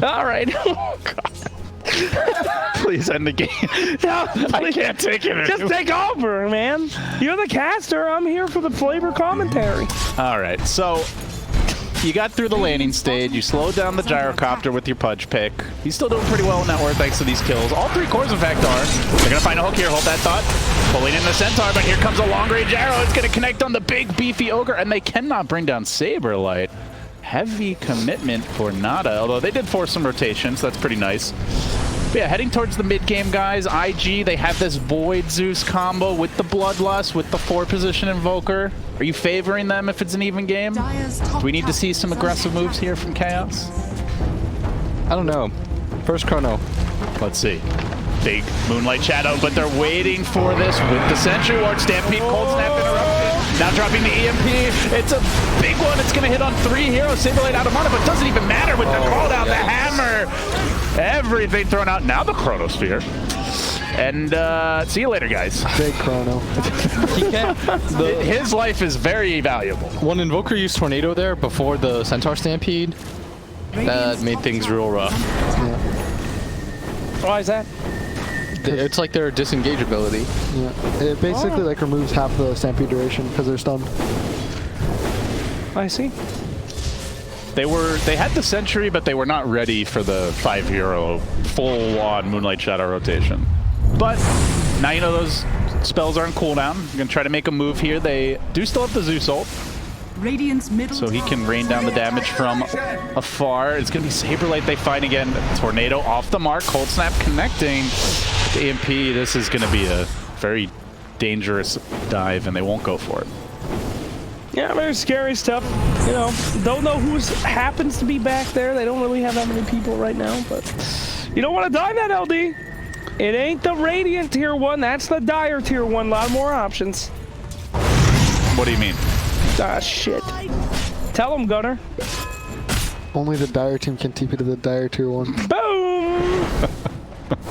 All right. Oh, God. Please end the game. No, I can't take it. just take over, man. You're the caster. I'm here for the flavor commentary. All right, so you got through the landing stage. You slowed down the gyrocopter with your pudge pick. He's still doing pretty well in that world thanks to these kills. All 3 cores, in fact, are. They're going to find a hook here. Hold that thought. Pulling in the Centaur, but here comes a long-range arrow. It's going to connect on the big, beefy Ogre, and they cannot bring down Saberlight. Heavy commitment for Nada, although they did force some rotations. That's pretty nice. But yeah, heading towards the mid-game, guys. IG, they have this Void Zeus combo with the Bloodlust, with the 4-position Invoker. Are you favoring them if it's an even game? Do we need to see some aggressive moves here from Chaos? I don't know. First Chrono. Let's see. Big Moonlight Shadow, but they're waiting for this with the Sentry Ward. Stampede, Cold Snap interrupted. Now dropping the EMP. It's a big one. It's going to hit on 3 heroes. Saberlight out of mana, but doesn't even matter with the call down. The hammer. Everything thrown out. Now the Chronosphere. And see you later, guys. Big Chrono. He can't. His life is very valuable. When Invoker used Tornado there before the Centaur Stampede, that made things real rough. Yeah. Why is that? It's like their disengage ability. Yeah. It basically like removes half the Stampede duration because they're stunned. I see. They had the Sentry, but they were not ready for the 5-hero full-on Moonlight Shadow rotation. But now you know those spells are on cooldown. You're going to try to make a move here. They do still have the Zeus ult, so he can rain down the damage from afar. It's going to be Saberlight they find again. Tornado off the mark. Cold Snap connecting. The EMP, this is going to be a very dangerous dive, and they won't go for it. Yeah, very scary stuff. You know, don't know who happens to be back there. They don't really have that many people right now, but you don't want to die that LD. It ain't the Radiant tier 1, that's the Dire tier 1. A lot more options. What do you mean? Ah, shit. Tell him, Gunner. Only the Dire team can TP to the Dire tier 1. Boom!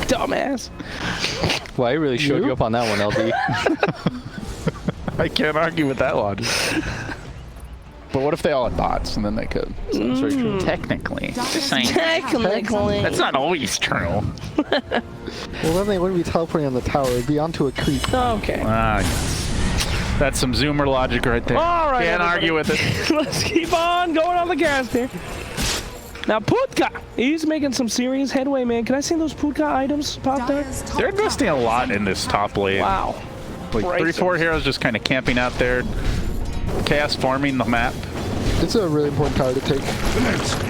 Dumbass. Well, I really showed you up on that one, LD. I can't argue with that logic. But what if they all had bots, and then they could? So that's very true. Technically. Just saying. Technically. That's not always true. Well, then they wouldn't be teleporting on the tower. It'd be onto a creep. Okay. That's some Zoomer logic right there. All right, Can't everybody. argue with it. Let's keep on going on the gas here. Now, Putka, he's making some serious headway, man. Can I see those Putka items pop there? They're investing a lot in this top lane. Wow. Like 3-4 heroes just kind of camping out there. Chaos farming the map. It's a really important tower to take.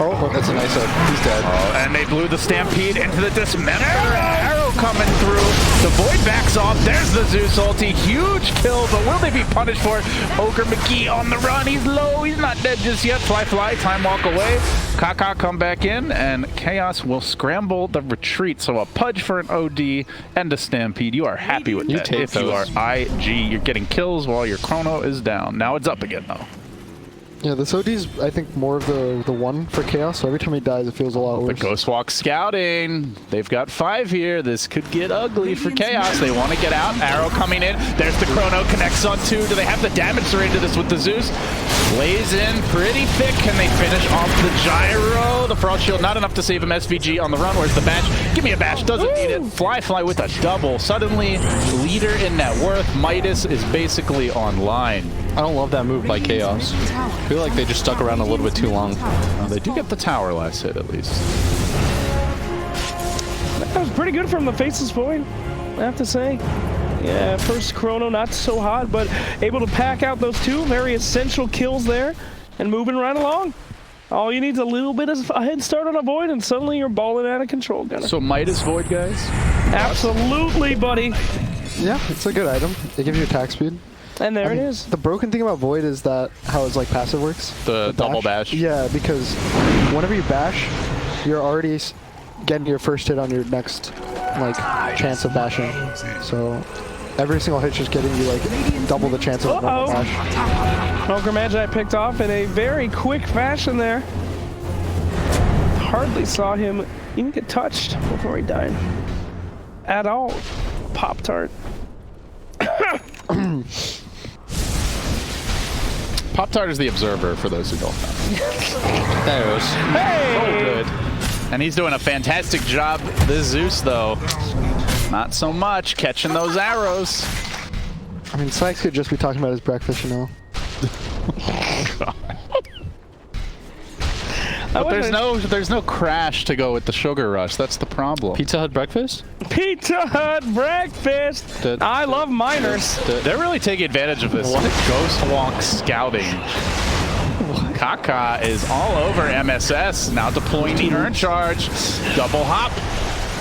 Oh, that's a nice up. He's dead. Oh, and they blew the Stampede into the Dismember. Arrow coming through. The Void backs off. There's the Zeus ulti. Huge kill, but will they be punished for it? Ogre McGee on the run. He's low. He's not dead just yet. Fly, time walk away. Kaka come back in, and Chaos will scramble the retreat. So a Pudge for an OD and a Stampede. You are happy with that. If you are IG, you're getting kills while your Chrono is down. Now it's up again, though. Yeah, this OD's, I think, more of the one for Chaos, so every time he dies, it feels a lot worse. The Ghostwalk scouting. They've got 5 here. This could get ugly for Chaos. They want to get out. Arrow coming in. There's the Chrono. Connects on 2. Do they have the damage to into this with the Zeus? Lays in pretty thick. Can they finish off the Gyro? The Frost Shield, not enough to save him. SVG on the run. Where's the Bash? Give me a Bash. Doesn't need it. Fly with a double. Suddenly, leader in net worth. Midas is basically online. I don't love that move by Chaos. I feel like they just stuck around a little bit too long. They do get the tower last hit, at least. That was pretty good from the Faceless Void, I have to say. Yeah, first Chrono not so hot, but able to pack out those 2 very essential kills there and moving right along. All you need is a little bit of a head start on a Void, and suddenly you're balling out of control, Gunner. So Midas Void, guys? Absolutely, buddy. Yeah, it's a good item. It gives you attack speed. And there it is. The broken thing about Void is that how his like passive works. The double bash. Yeah, because whenever you bash, you're already getting your first hit on your next like chance of bashing. So every single hit's just getting you like double the chance of a normal bash. Ogre Magi picked off in a very quick fashion there. Hardly saw him even get touched before he died. At all. Pop-Tart. Pop-Tart is the observer, for those who don't know. There it goes. Hey! Oh, good. And he's doing a fantastic job. This Zeus, though, not so much. Catching those arrows. I mean, Sykes could just be talking about his breakfast, you know. But there's no crash to go with the sugar rush. That's the problem. Pizza Hut breakfast? Pizza Hut breakfast. I love miners. They're really taking advantage of this ghost walk scouting. Kaka is all over MSS, now deploying the urn charge. Double hop.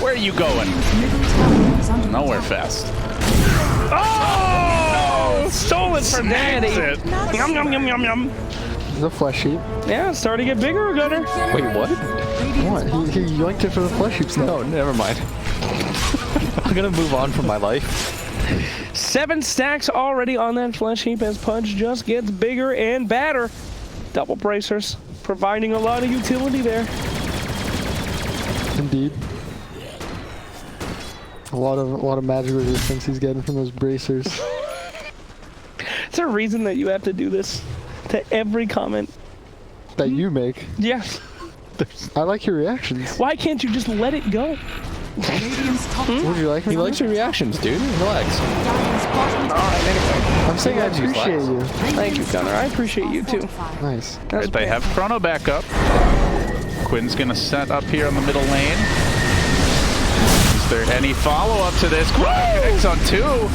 Where are you going? Nowhere fast. Oh! Stole it for daddy. Yum, yum, yum, yum, yum. There's a flesh heap. Yeah, it's starting to get bigger, Gunner. Wait, what? What? He yoinked it for the flesh heaps now. No, never mind. I'm gonna move on from my life. 7 stacks already on that flesh heap as Pudge just gets bigger and badder. Double bracers, providing a lot of utility there. Indeed. A lot of magic resistance he's getting from those bracers. Is there a reason that you have to do this to every comment That you make. Yes. I like your reactions. Why can't you just let it go? Would you like me? He likes your reactions, dude. Relax. I'm saying I Sometimes you appreciate flex. you. Thank you, Gunner. I appreciate you too. Nice. That's They have Chrono back up. Quinn's gonna set up here on the middle lane. Is there any follow-up to this? Chrono connects on 2.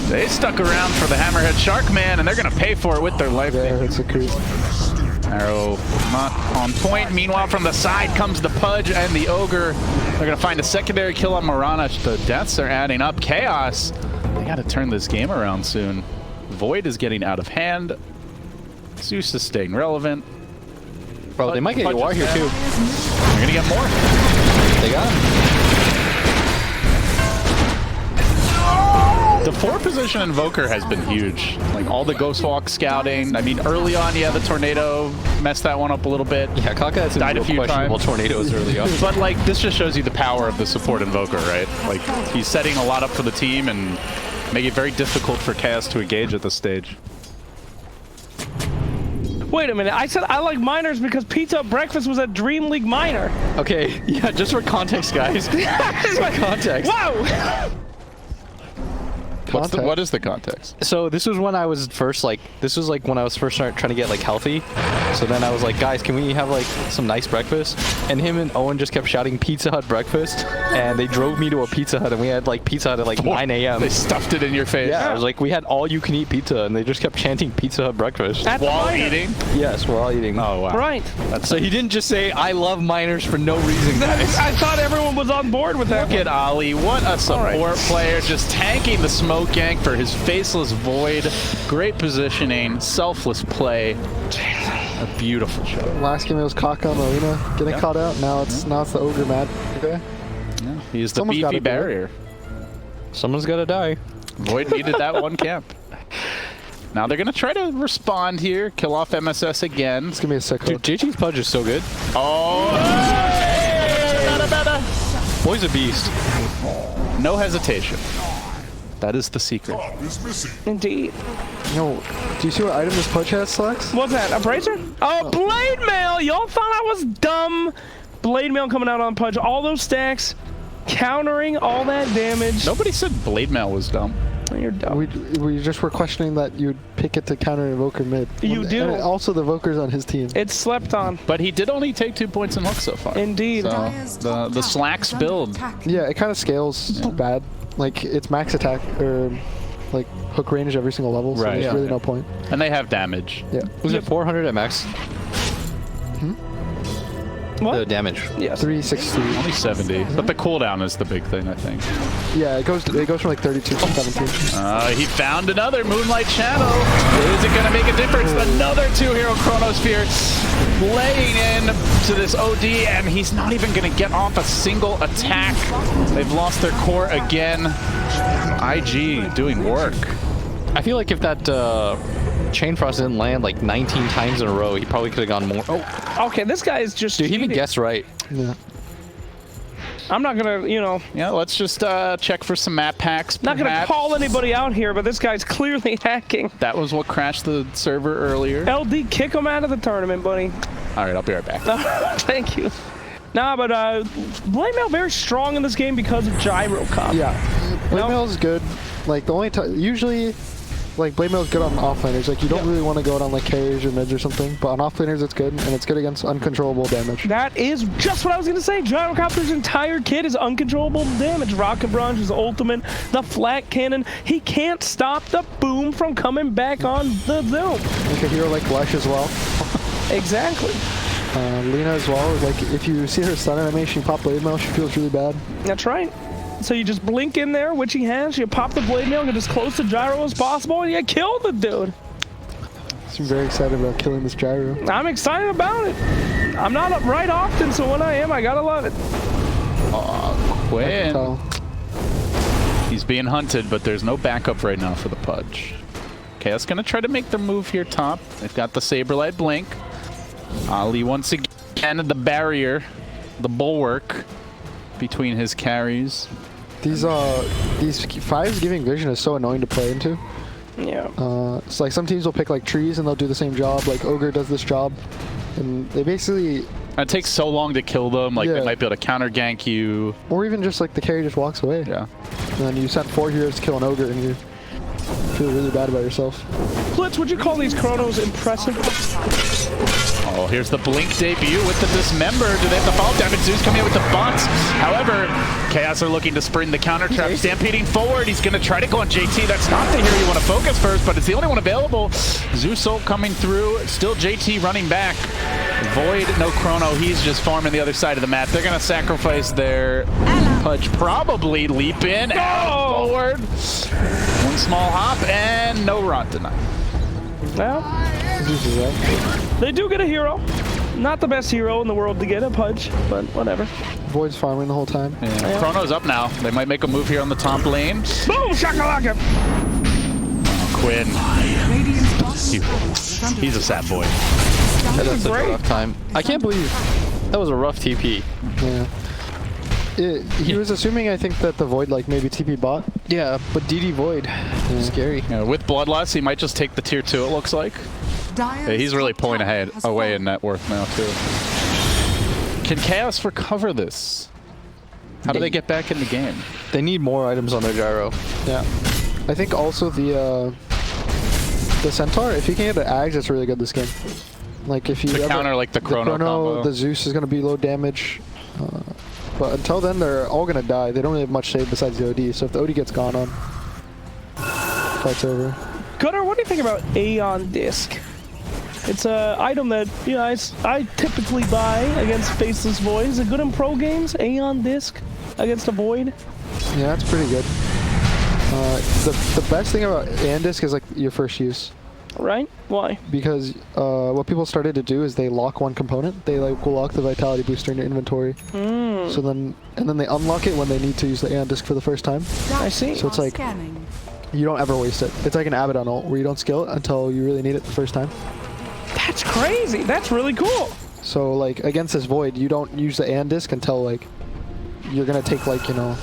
They stuck around for the Hammerhead Sharkman, and they're gonna pay for it with their life. There, it's a creep. Arrow not on point. Meanwhile, from the side comes the Pudge and the Ogre. They're going to find a secondary kill on Marana. The deaths are adding up. Chaos. They got to turn this game around soon. Void is getting out of hand. Zeus is staying relevant. Bro, they might get Pudge War is here dead. too. They're going to get more. They got him. The 4 position Invoker has been huge. Like all the Ghost Walk scouting. I mean, early on, yeah, the Tornado messed that one up a little bit. Yeah, Kaka had some Died a real few questionable times. tornadoes early on. But like, this just shows you the power of the support Invoker, right? Like, he's setting a lot up for the team and making it very difficult for Chaos to engage at this stage. Wait a minute. I said I like miners because Pizza Breakfast was a Dream League miner. Okay, yeah, just for context, guys. Just for context. Whoa! What is the context? So this was when I was first when I was first trying to get like healthy. So then I was like, guys, can we have like some nice breakfast? And him and Owen just kept shouting Pizza Hut breakfast, and they drove me to a Pizza Hut, and we had like Pizza Hut at like 9 a.m. They stuffed it in your face. Yeah, I was like, we had all you can eat pizza, and they just kept chanting Pizza Hut breakfast. At the While miner. eating? Yes, we're all eating. Oh, wow. Right. So he didn't just say, I love miners for no reason, guys. I thought everyone was on board with that. Look at Ali. What a support player. Just tanking the smoke gank for his faceless Void. Great positioning. Selfless play. A beautiful shot. Last game it was Kaka and Marina getting caught out. Now it's the Ogre mad. Okay. Yeah, he's the Someone's gotta beefy do it. barrier. Someone's gotta die. Void needed that one camp. Now they're going to try to respond here. Kill off MSS again. It's gonna be a sick Dude, hook. JG's Pudge is so good. Oh! Boy's a beast. No hesitation. That is the secret. Indeed. No. Do you see what item this Pudge has, Slacks? What's that? A bracer? Oh, blade mail! Y'all thought I was dumb. Blade mail coming out on Pudge. All those stacks, countering all that damage. Nobody said Blade Mail was dumb. You're dumb. We just were questioning that you'd pick it to counter Invoker mid. You do. And also the Invoker's on his team. It's slept on. But he did only take 2 points in hook so far. Indeed. So the Slacks build. Yeah, it kind of scales bad. Like it's max attack or like hook range every single level. So Right. there's Yeah. really no point. And they have damage. Yeah. Was it 400 at max? What? The damage. Yes. 360. Only 70. But the cooldown is the big thing, I think. Yeah, it goes from like 32 to 17. He found another Moonlight Shadow. Is it going to make a difference? Another 2-hero Chronosphere laying in to this OD, and he's not even going to get off a single attack. They've lost their core again. IG doing work. I feel like if that Chain Frost didn't land like 19 times in a row, he probably could have gone more. Oh, Okay, this guy is just. dude, he even cheating. guessed right. Yeah. I'm not gonna, Yeah, let's just check for some map packs. not gonna perhaps. call anybody out here, but this guy's clearly hacking. That was what crashed the server earlier. LD, kick him out of the tournament, buddy. All right, I'll be right back. Thank you. Nah, but Blade Mail very strong in this game because of Gyro Cop. Yeah. Blade Mail is good. Like the only time usually like blade mail is good on offlaners. Like you don't really want to go out on like carriers or mids or something, but on offlaners it's good, and it's good against uncontrollable damage. That is just what I was going to say. Gyrocopter's entire kit is uncontrollable damage. Rocket Barrage is ultimate. The flat cannon, he can't stop the boom from coming back on the zoom. Like a hero like Flash as well. Exactly. Lena as well. Like if you see her stun animation, you pop blade mail, she feels really bad. That's right. So you just blink in there, which he has. You pop the blade mail, get as close to Gyro as possible, and you kill the dude. I'm very excited about killing this Gyro. I'm excited about it. I'm not up right often, so when I am, I gotta love it. Quinn. He's being hunted, but there's no backup right now for the Pudge. Chaos gonna try to make their move here top. They've got the Saberlight Blink. Ali once again the barrier, the bulwark between his carries. These fives giving vision is so annoying to play into. Yeah. It's like some teams will pick like trees and they'll do the same job. Like Ogre does this job, and they basically. It takes so long to kill them. Like they might be able to counter gank you, or even just like the carry just walks away. Yeah. And then you sent 4 heroes to kill an Ogre, and you feel really bad about yourself. Blitz, would you call these chronos impressive? Oh, here's the Blink debut with the Dismember. Do they have the fall damage? Zeus coming in with the bots. However, Chaos are looking to spring the counter trap. Stampeding forward. He's going to try to go on JT. That's not the hero you want to focus first, but it's the only one available. Zeus Ult coming through. Still JT running back. Void, no Chrono. He's just farming the other side of the map. They're going to sacrifice their Pudge. Probably leap in and forward. One small hop and no rot denied. Well, they do get a hero. Not the best hero in the world to get a Pudge, but whatever. Void's farming the whole time. Yeah. Chrono's up now. They might make a move here on the top lane. Boom! Shakalaka! Quinn. He's a sad boy. That's a rough time. I can't believe that was a rough TP. Yeah. He was assuming, I think, that the Void like maybe TP bot. Yeah, but DD Void. Scary. Yeah, with Bloodlust, he might just take the tier 2, it looks like. Yeah, he's really pulling away in net worth now, too. Can Chaos recover this? How do they get back in the game? They need more items on their Gyro. Yeah. I think also the Centaur, if you can get the Ags, it's really good this game. Like if you counter like the Chrono combo. The Zeus is going to be low damage. But until then, they're all going to die. They don't really have much save besides the OD. So if the OD gets gone on, fight's over. Gunnar, what do you think about Aeon Disc? It's an item that I typically buy against Faceless Void. Is it good in pro games? Aeon Disc against a Void? Yeah, that's pretty good. The best thing about Aeon Disc is like your first use. Right? Why? Because what people started to do is they lock one component. They like will lock the Vitality Booster in your inventory. So then they unlock it when they need to use the Aeon Disc for the first time. I see. So it's like you don't ever waste it. It's like an Abaddon ult where you don't skill it until you really need it the first time. That's crazy. That's really cool. So like against this Void, you don't use the Aeon Disc until like you're gonna take like a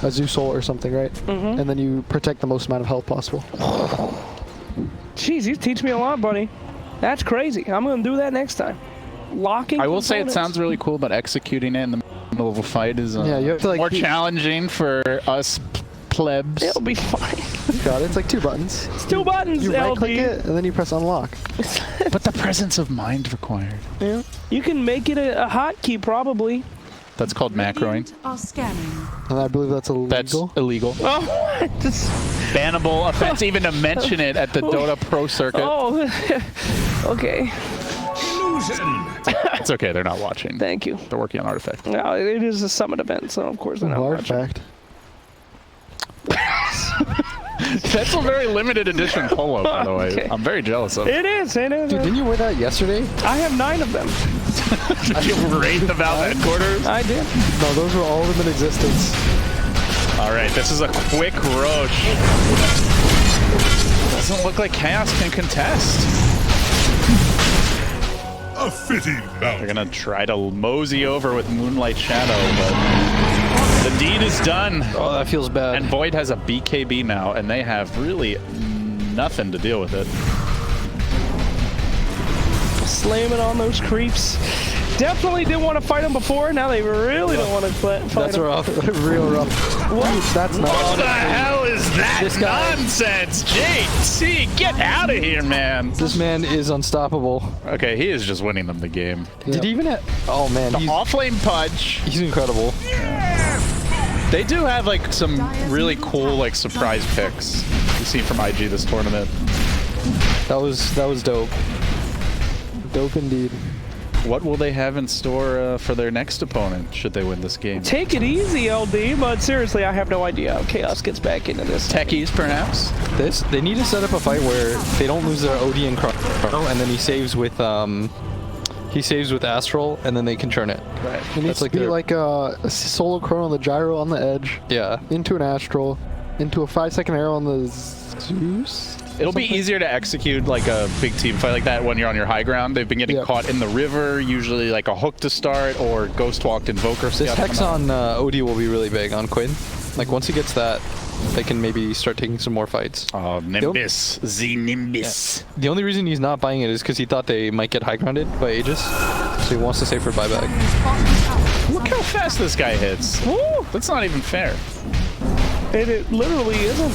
Zeus Ult or something, right? And then you protect the most amount of health possible. Jeez, you teach me a lot, buddy. That's crazy. I'm gonna do that next time. Locking. I will say it sounds really cool, but executing it in the middle of a fight is yeah, you have to, like, more challenging for us plebs. It'll be fine. You got it. It's like 2 buttons. It's 2 buttons. You right click it and then you press unlock. But the presence of mind required. Yeah. You can make it a hotkey probably. That's called macroing. And I believe that's illegal. That's illegal. Oh, just bannable offense even to mention it at the Dota Pro circuit. Oh, okay. It's okay, they're not watching. Thank you. They're working on Artifact. No, it is a summit event, so of course they're not watching. Artifact. That's a very limited edition polo, by the way. Okay. I'm very jealous of it. It is. Dude, didn't you wear that yesterday? I have 9 of them. Did you raid the Valve headquarters? I did. No, those were all of them in existence. All right, this is a quick Roche. Doesn't look like Chaos can contest. A fitting bout. They're gonna try to mosey over with Moonlight Shadow, but the deed is done. Oh, that feels bad. And Void has a BKB now, and they have really nothing to deal with it. Slamming on those creeps. definitely didn't want to fight him before. Now they really don't want to fight That's him. rough. Real rough. That's not. What the hell is that This guy- nonsense? JT, get out of here, man. This man is unstoppable. Okay, he is just winning them the game. Did he even have... Oh, man. The He's, off-lane Pudge. he's incredible. They do have like some really cool like surprise picks you see from IG this tournament. That was dope. Dope indeed. What will they have in store for their next opponent should they win this game? Take it easy, LD, but seriously, I have no idea how Chaos gets back into this. Techies, perhaps? They need to set up a fight where they don't lose their OD and Chrono, and then he saves with Astral, and then they can churn it. Right. It needs to be like a solo chrono on the gyro on the edge, Yeah. into an astral, into a 5-second arrow on the Zeus. It'll be easier to execute like a big team fight like that when you're on your high ground. They've been getting caught in the river, usually like a hook to start or ghost walked Invoker. This Hex on OD will be really big on Quinn. Like once he gets that, they can maybe start taking some more fights. Oh, Nimbus. The Nimbus. The only reason he's not buying it is because he thought they might get high grounded by Aegis, so he wants to save for buyback. Look how fast this guy hits. Woo! That's not even fair. It literally isn't.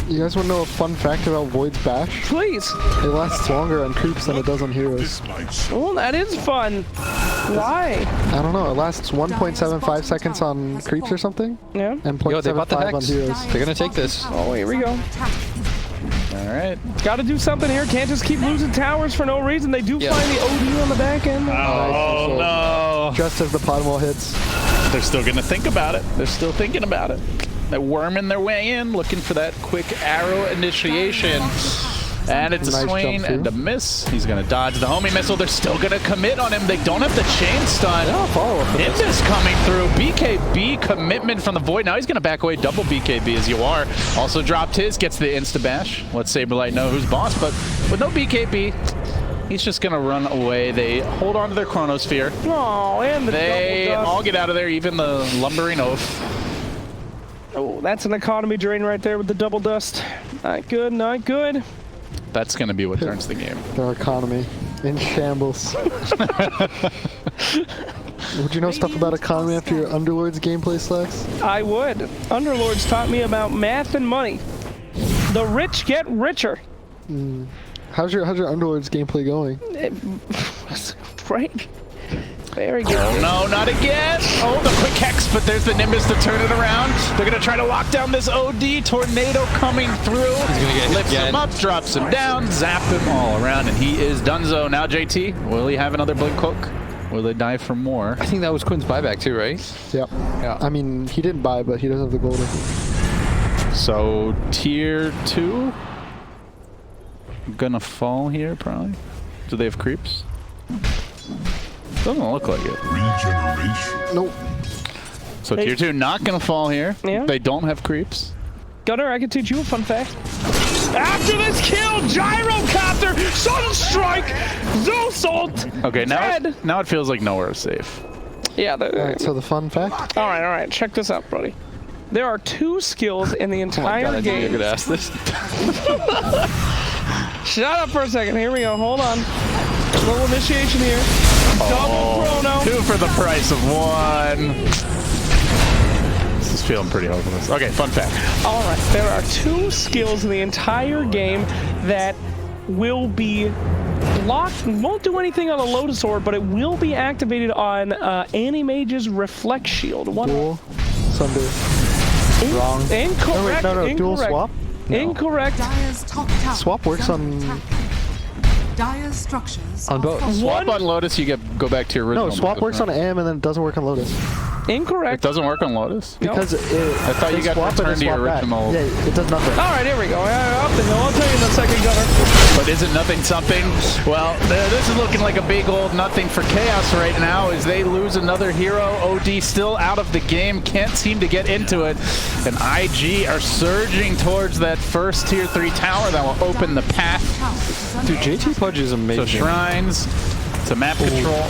You guys want to know a fun fact about Void's Bash? Please. It lasts longer on creeps than it does on heroes. Well, that is fun. Why? I don't know. It lasts 1.75 seconds on creeps or something, Yeah. and Yo, they bought the 0.75 on Hex. heroes. They're gonna take this. Oh, here we go. All right. Got to do something here. Can't just keep losing towers for no reason. They do find the OD on the back end. Oh, no. Just as the pod wall hits. They're still going to think about it. They're still thinking about it. They're worming their way in, looking for that quick arrow initiation. And it's a Nice swing jump and a miss. He's going to dodge the homie missile. They're still going to commit on him. They don't have the chain stun. Nimbus coming through. BKB commitment from the Void. Now he's going to back away. Double BKB as you are. Also dropped his. Gets the insta-bash. Let Saberlight know who's boss. But with no BKB, he's just going to run away. They hold on to their Chronosphere. Oh, and the They double dust. all get out of there, even the lumbering oaf. Oh, that's an economy drain right there with the double dust. Not good, not good. That's going to be what turns the game. Their economy in shambles. Would you know stuff about economy after your Underlords gameplay slacks? I would. Underlords taught me about math and money. The rich get richer. How's your Underlords gameplay going? Right? Very good. Oh, no, not again. Oh, the quick hex, but there's the Nimbus to turn it around. They're going to try to lock down this OD. Tornado coming through. He's going to get hit lifts again. him up, drops him down, zap him all around, and he is donezo. Now, JT, will he have another Blink Hook? Will they dive for more? I think that was Quinn's buyback too, right? Yep. Yeah. I mean, he didn't buy, but he does have the golden. So, tier 2? Gonna fall here, probably. Do they have creeps? Doesn't look like it. Regeneration. Nope. So Hey. tier 2 not gonna fall here. Yeah. They don't have creeps. Gunnar, I can teach you a fun fact. After this kill, Gyrocopter, Sunstrike, Zeusult, Okay, dead. now it feels like nowhere is safe. Yeah, Alright, so the fun fact. all right, check this out, buddy. There are 2 skills in the entire I knew you were game. gonna ask this. Shut up for a second. Here we go. Hold on. Little initiation here. Double chrono. 2 for the price of 1. This is feeling pretty hopeless. Okay, fun fact. All right. There are 2 skills in the entire game that will be blocked. Won't do anything on the Lotus Orb, but it will be activated on Animage's Reflect Shield. One. Dual. Sunday. Wrong. Incorrect. Oh, wait, no, dual incorrect. swap? Incorrect. Dire's top tower Swap works is on- under attack. Dire's structures On are both. falling. Swap on Lotus, you go back to your original. No, swap Lotus, works right? on AM and then it doesn't work on Lotus. It Incorrect. doesn't work on Lotus? Because I thought you got returned to your original. Yeah, it does nothing. All right, here we go. Up the hill. I'll tell you in a second, Gunner. But isn't nothing something? Well, this is looking like a big old nothing for Chaos right now as they lose another hero. OD still out of the game, can't seem to get into it. And IG are surging towards that first tier 3 tower that will open the path. Dude, JT Pudge is amazing. So shrines to map control.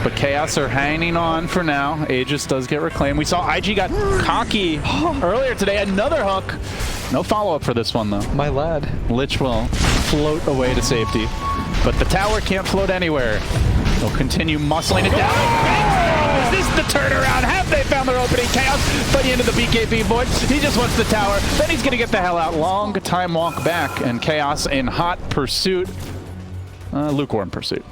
But Chaos are hanging on for now. Aegis does get reclaimed. We saw IG got cocky earlier today. Another hook. No follow-up for this one, though. My lad. Lich will float away to safety. But the tower can't float anywhere. They'll continue muscling it down. Is this the turnaround? Have they found their opening? Chaos by the end of the BKB void. He just wants the tower. Then he's going to get the hell out. Long time walk back. And Chaos in hot pursuit. Lukewarm pursuit.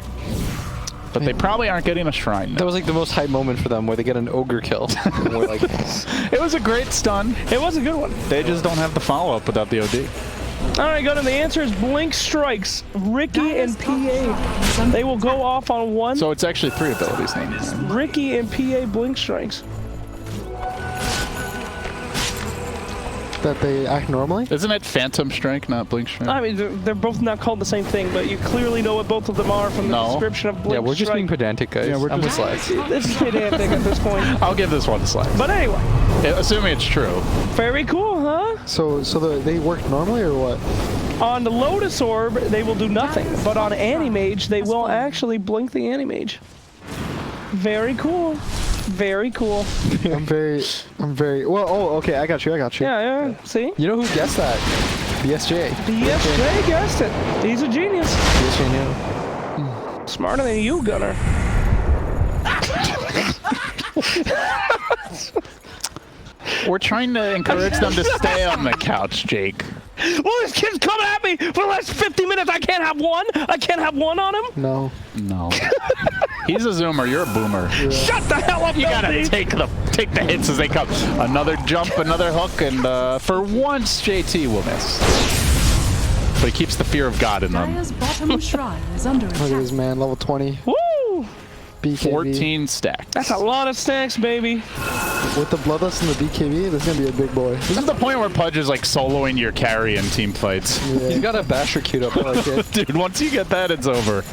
But they probably aren't getting a shrine now. That was like the most hype moment for them where they get an ogre kill. And we're like, it was a great stun. It was a good one. They just don't have the follow-up without the OD. All right, Gunnar, the answer is Blink Strikes. Ricky and PA. They will go off on one. So it's actually 3 abilities then. Ricky and PA Blink Strikes. That they act normally? Isn't it Phantom Strike, not Blink Strike? I mean, they're both not called the same thing, but you clearly know what both of them are from the description of Blink yeah, we're just being pedantic, guys. Yeah, we're I'm with just- Slack. This is pedantic at this point. I'll give this one to Slack. But anyway, Assuming it's true. very cool, huh? So they work normally or what? On the Lotus Orb, they will do nothing, but on Animage, they will actually blink the Animage. Very cool. Very cool. I'm very, well, oh, okay, I got you. Yeah, yeah, see? You know who guessed that? BSJ. BSJ guessed it. He's a genius. BSJ knew. Smarter than you, Gunnar. We're trying to encourage them to stay on the couch, Jake. Well, this kid's coming at me for the last 50 minutes. I can't have one. I can't have one on him. No. No. He's a zoomer. You're a boomer. Yeah. Shut the hell up, You gotta LD. take the hits as they come. Another jump, another hook, and for once, JT will miss. But he keeps the fear of God in them. Dire's bottom shrine is under Look at this attack. man, level 20. Woo! BKB. 14 stacks. That's a lot of stacks, baby. With the Bloodlust and the BKB, this is gonna be a big boy. This is the point where Pudge is like soloing your carry in team fights. Yeah. He's got a basher queued up. I like it. Dude, once you get that, it's over.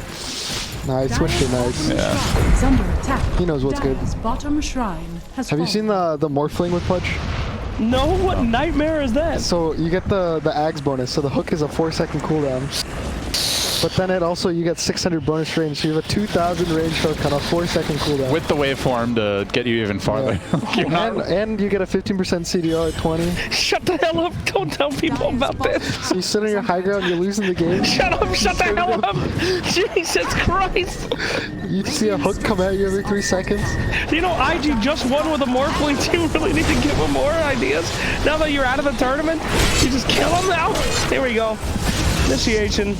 Nah, he switched it nice. Yeah. Shrine is under attack. He knows what's good. Dire's bottom shrine has Have you seen the Morphling with Pudge? No, what nightmare is that? So you get the Ags bonus, so the hook is a 4-second cooldown. But then you get 600 bonus range, so you have a 2000 range hook on a 4-second cooldown. With the waveform to get you even farther. You're not- and you get a 15% CDR at 20. Shut the hell up. Don't tell people about this. So you sit on your high ground, you're losing the game. Shut up. Shut the hell up. Jesus Christ. You see a hook come at you every 3 seconds. You know, IG just won with a Morphling. Do you really need to give him more ideas? Now that you're out of the tournament, you just kill him now? Here we go. Initiation.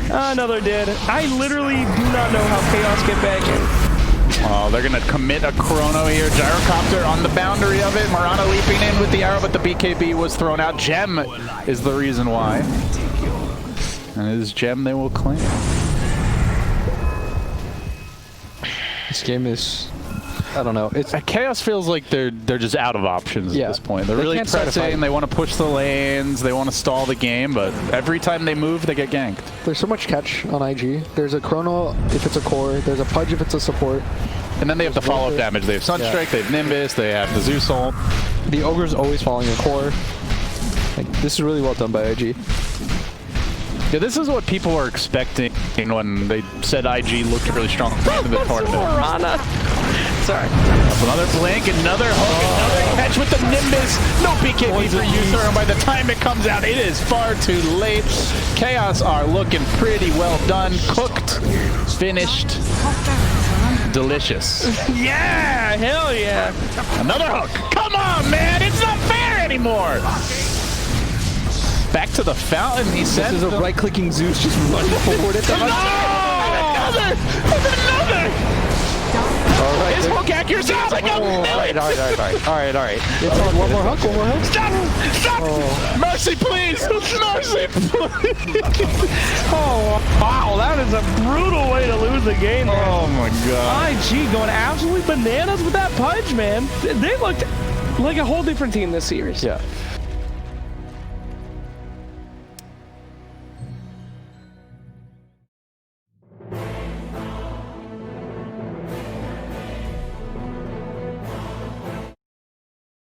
Another dead. I literally do not know how Chaos get back in. Oh, they're going to commit a chrono here. Gyrocopter on the boundary of it. Marana leaping in with the arrow, but the BKB was thrown out. Gem is the reason why. And it is Gem they will claim. This game is, I don't know. It's Chaos feels like they're just out of options Yeah. at this point. They're They really can't start a pressing. fight. They want to push the lanes. They want to stall the game, but every time they move, they get ganked. There's so much catch on IG. There's a chrono if it's a core. There's a Pudge if it's a support. And then they have the follow-up damage. They have Sunstrike, they have Nimbus, they have the Zeus ult. the ogre's always following a core. Like, this is really well done by IG. Yeah, this is what people were expecting when they said IG looked really strong in the tournament. Marana. Sorry. Another blink, another hook, another catch with the Nimbus. No BKB for user, and by the time it comes out, it is far too late. Chaos are looking pretty well done. Cooked, finished, delicious. Yeah, hell yeah. Another hook. Come on, man. It's not fair anymore. Back to the fountain, he said. This is a right-clicking Zeus just running forward at the Another! All right. His hook accuracy is like a All right. It's like one more hook, one more hook. Stop! Stop! Oh. Mercy, please! Mercy, please! Oh, wow, that is a brutal way to lose the game, man. Oh my god. IG going absolutely bananas with that Pudge, man. They looked like a whole different team this series. Yeah.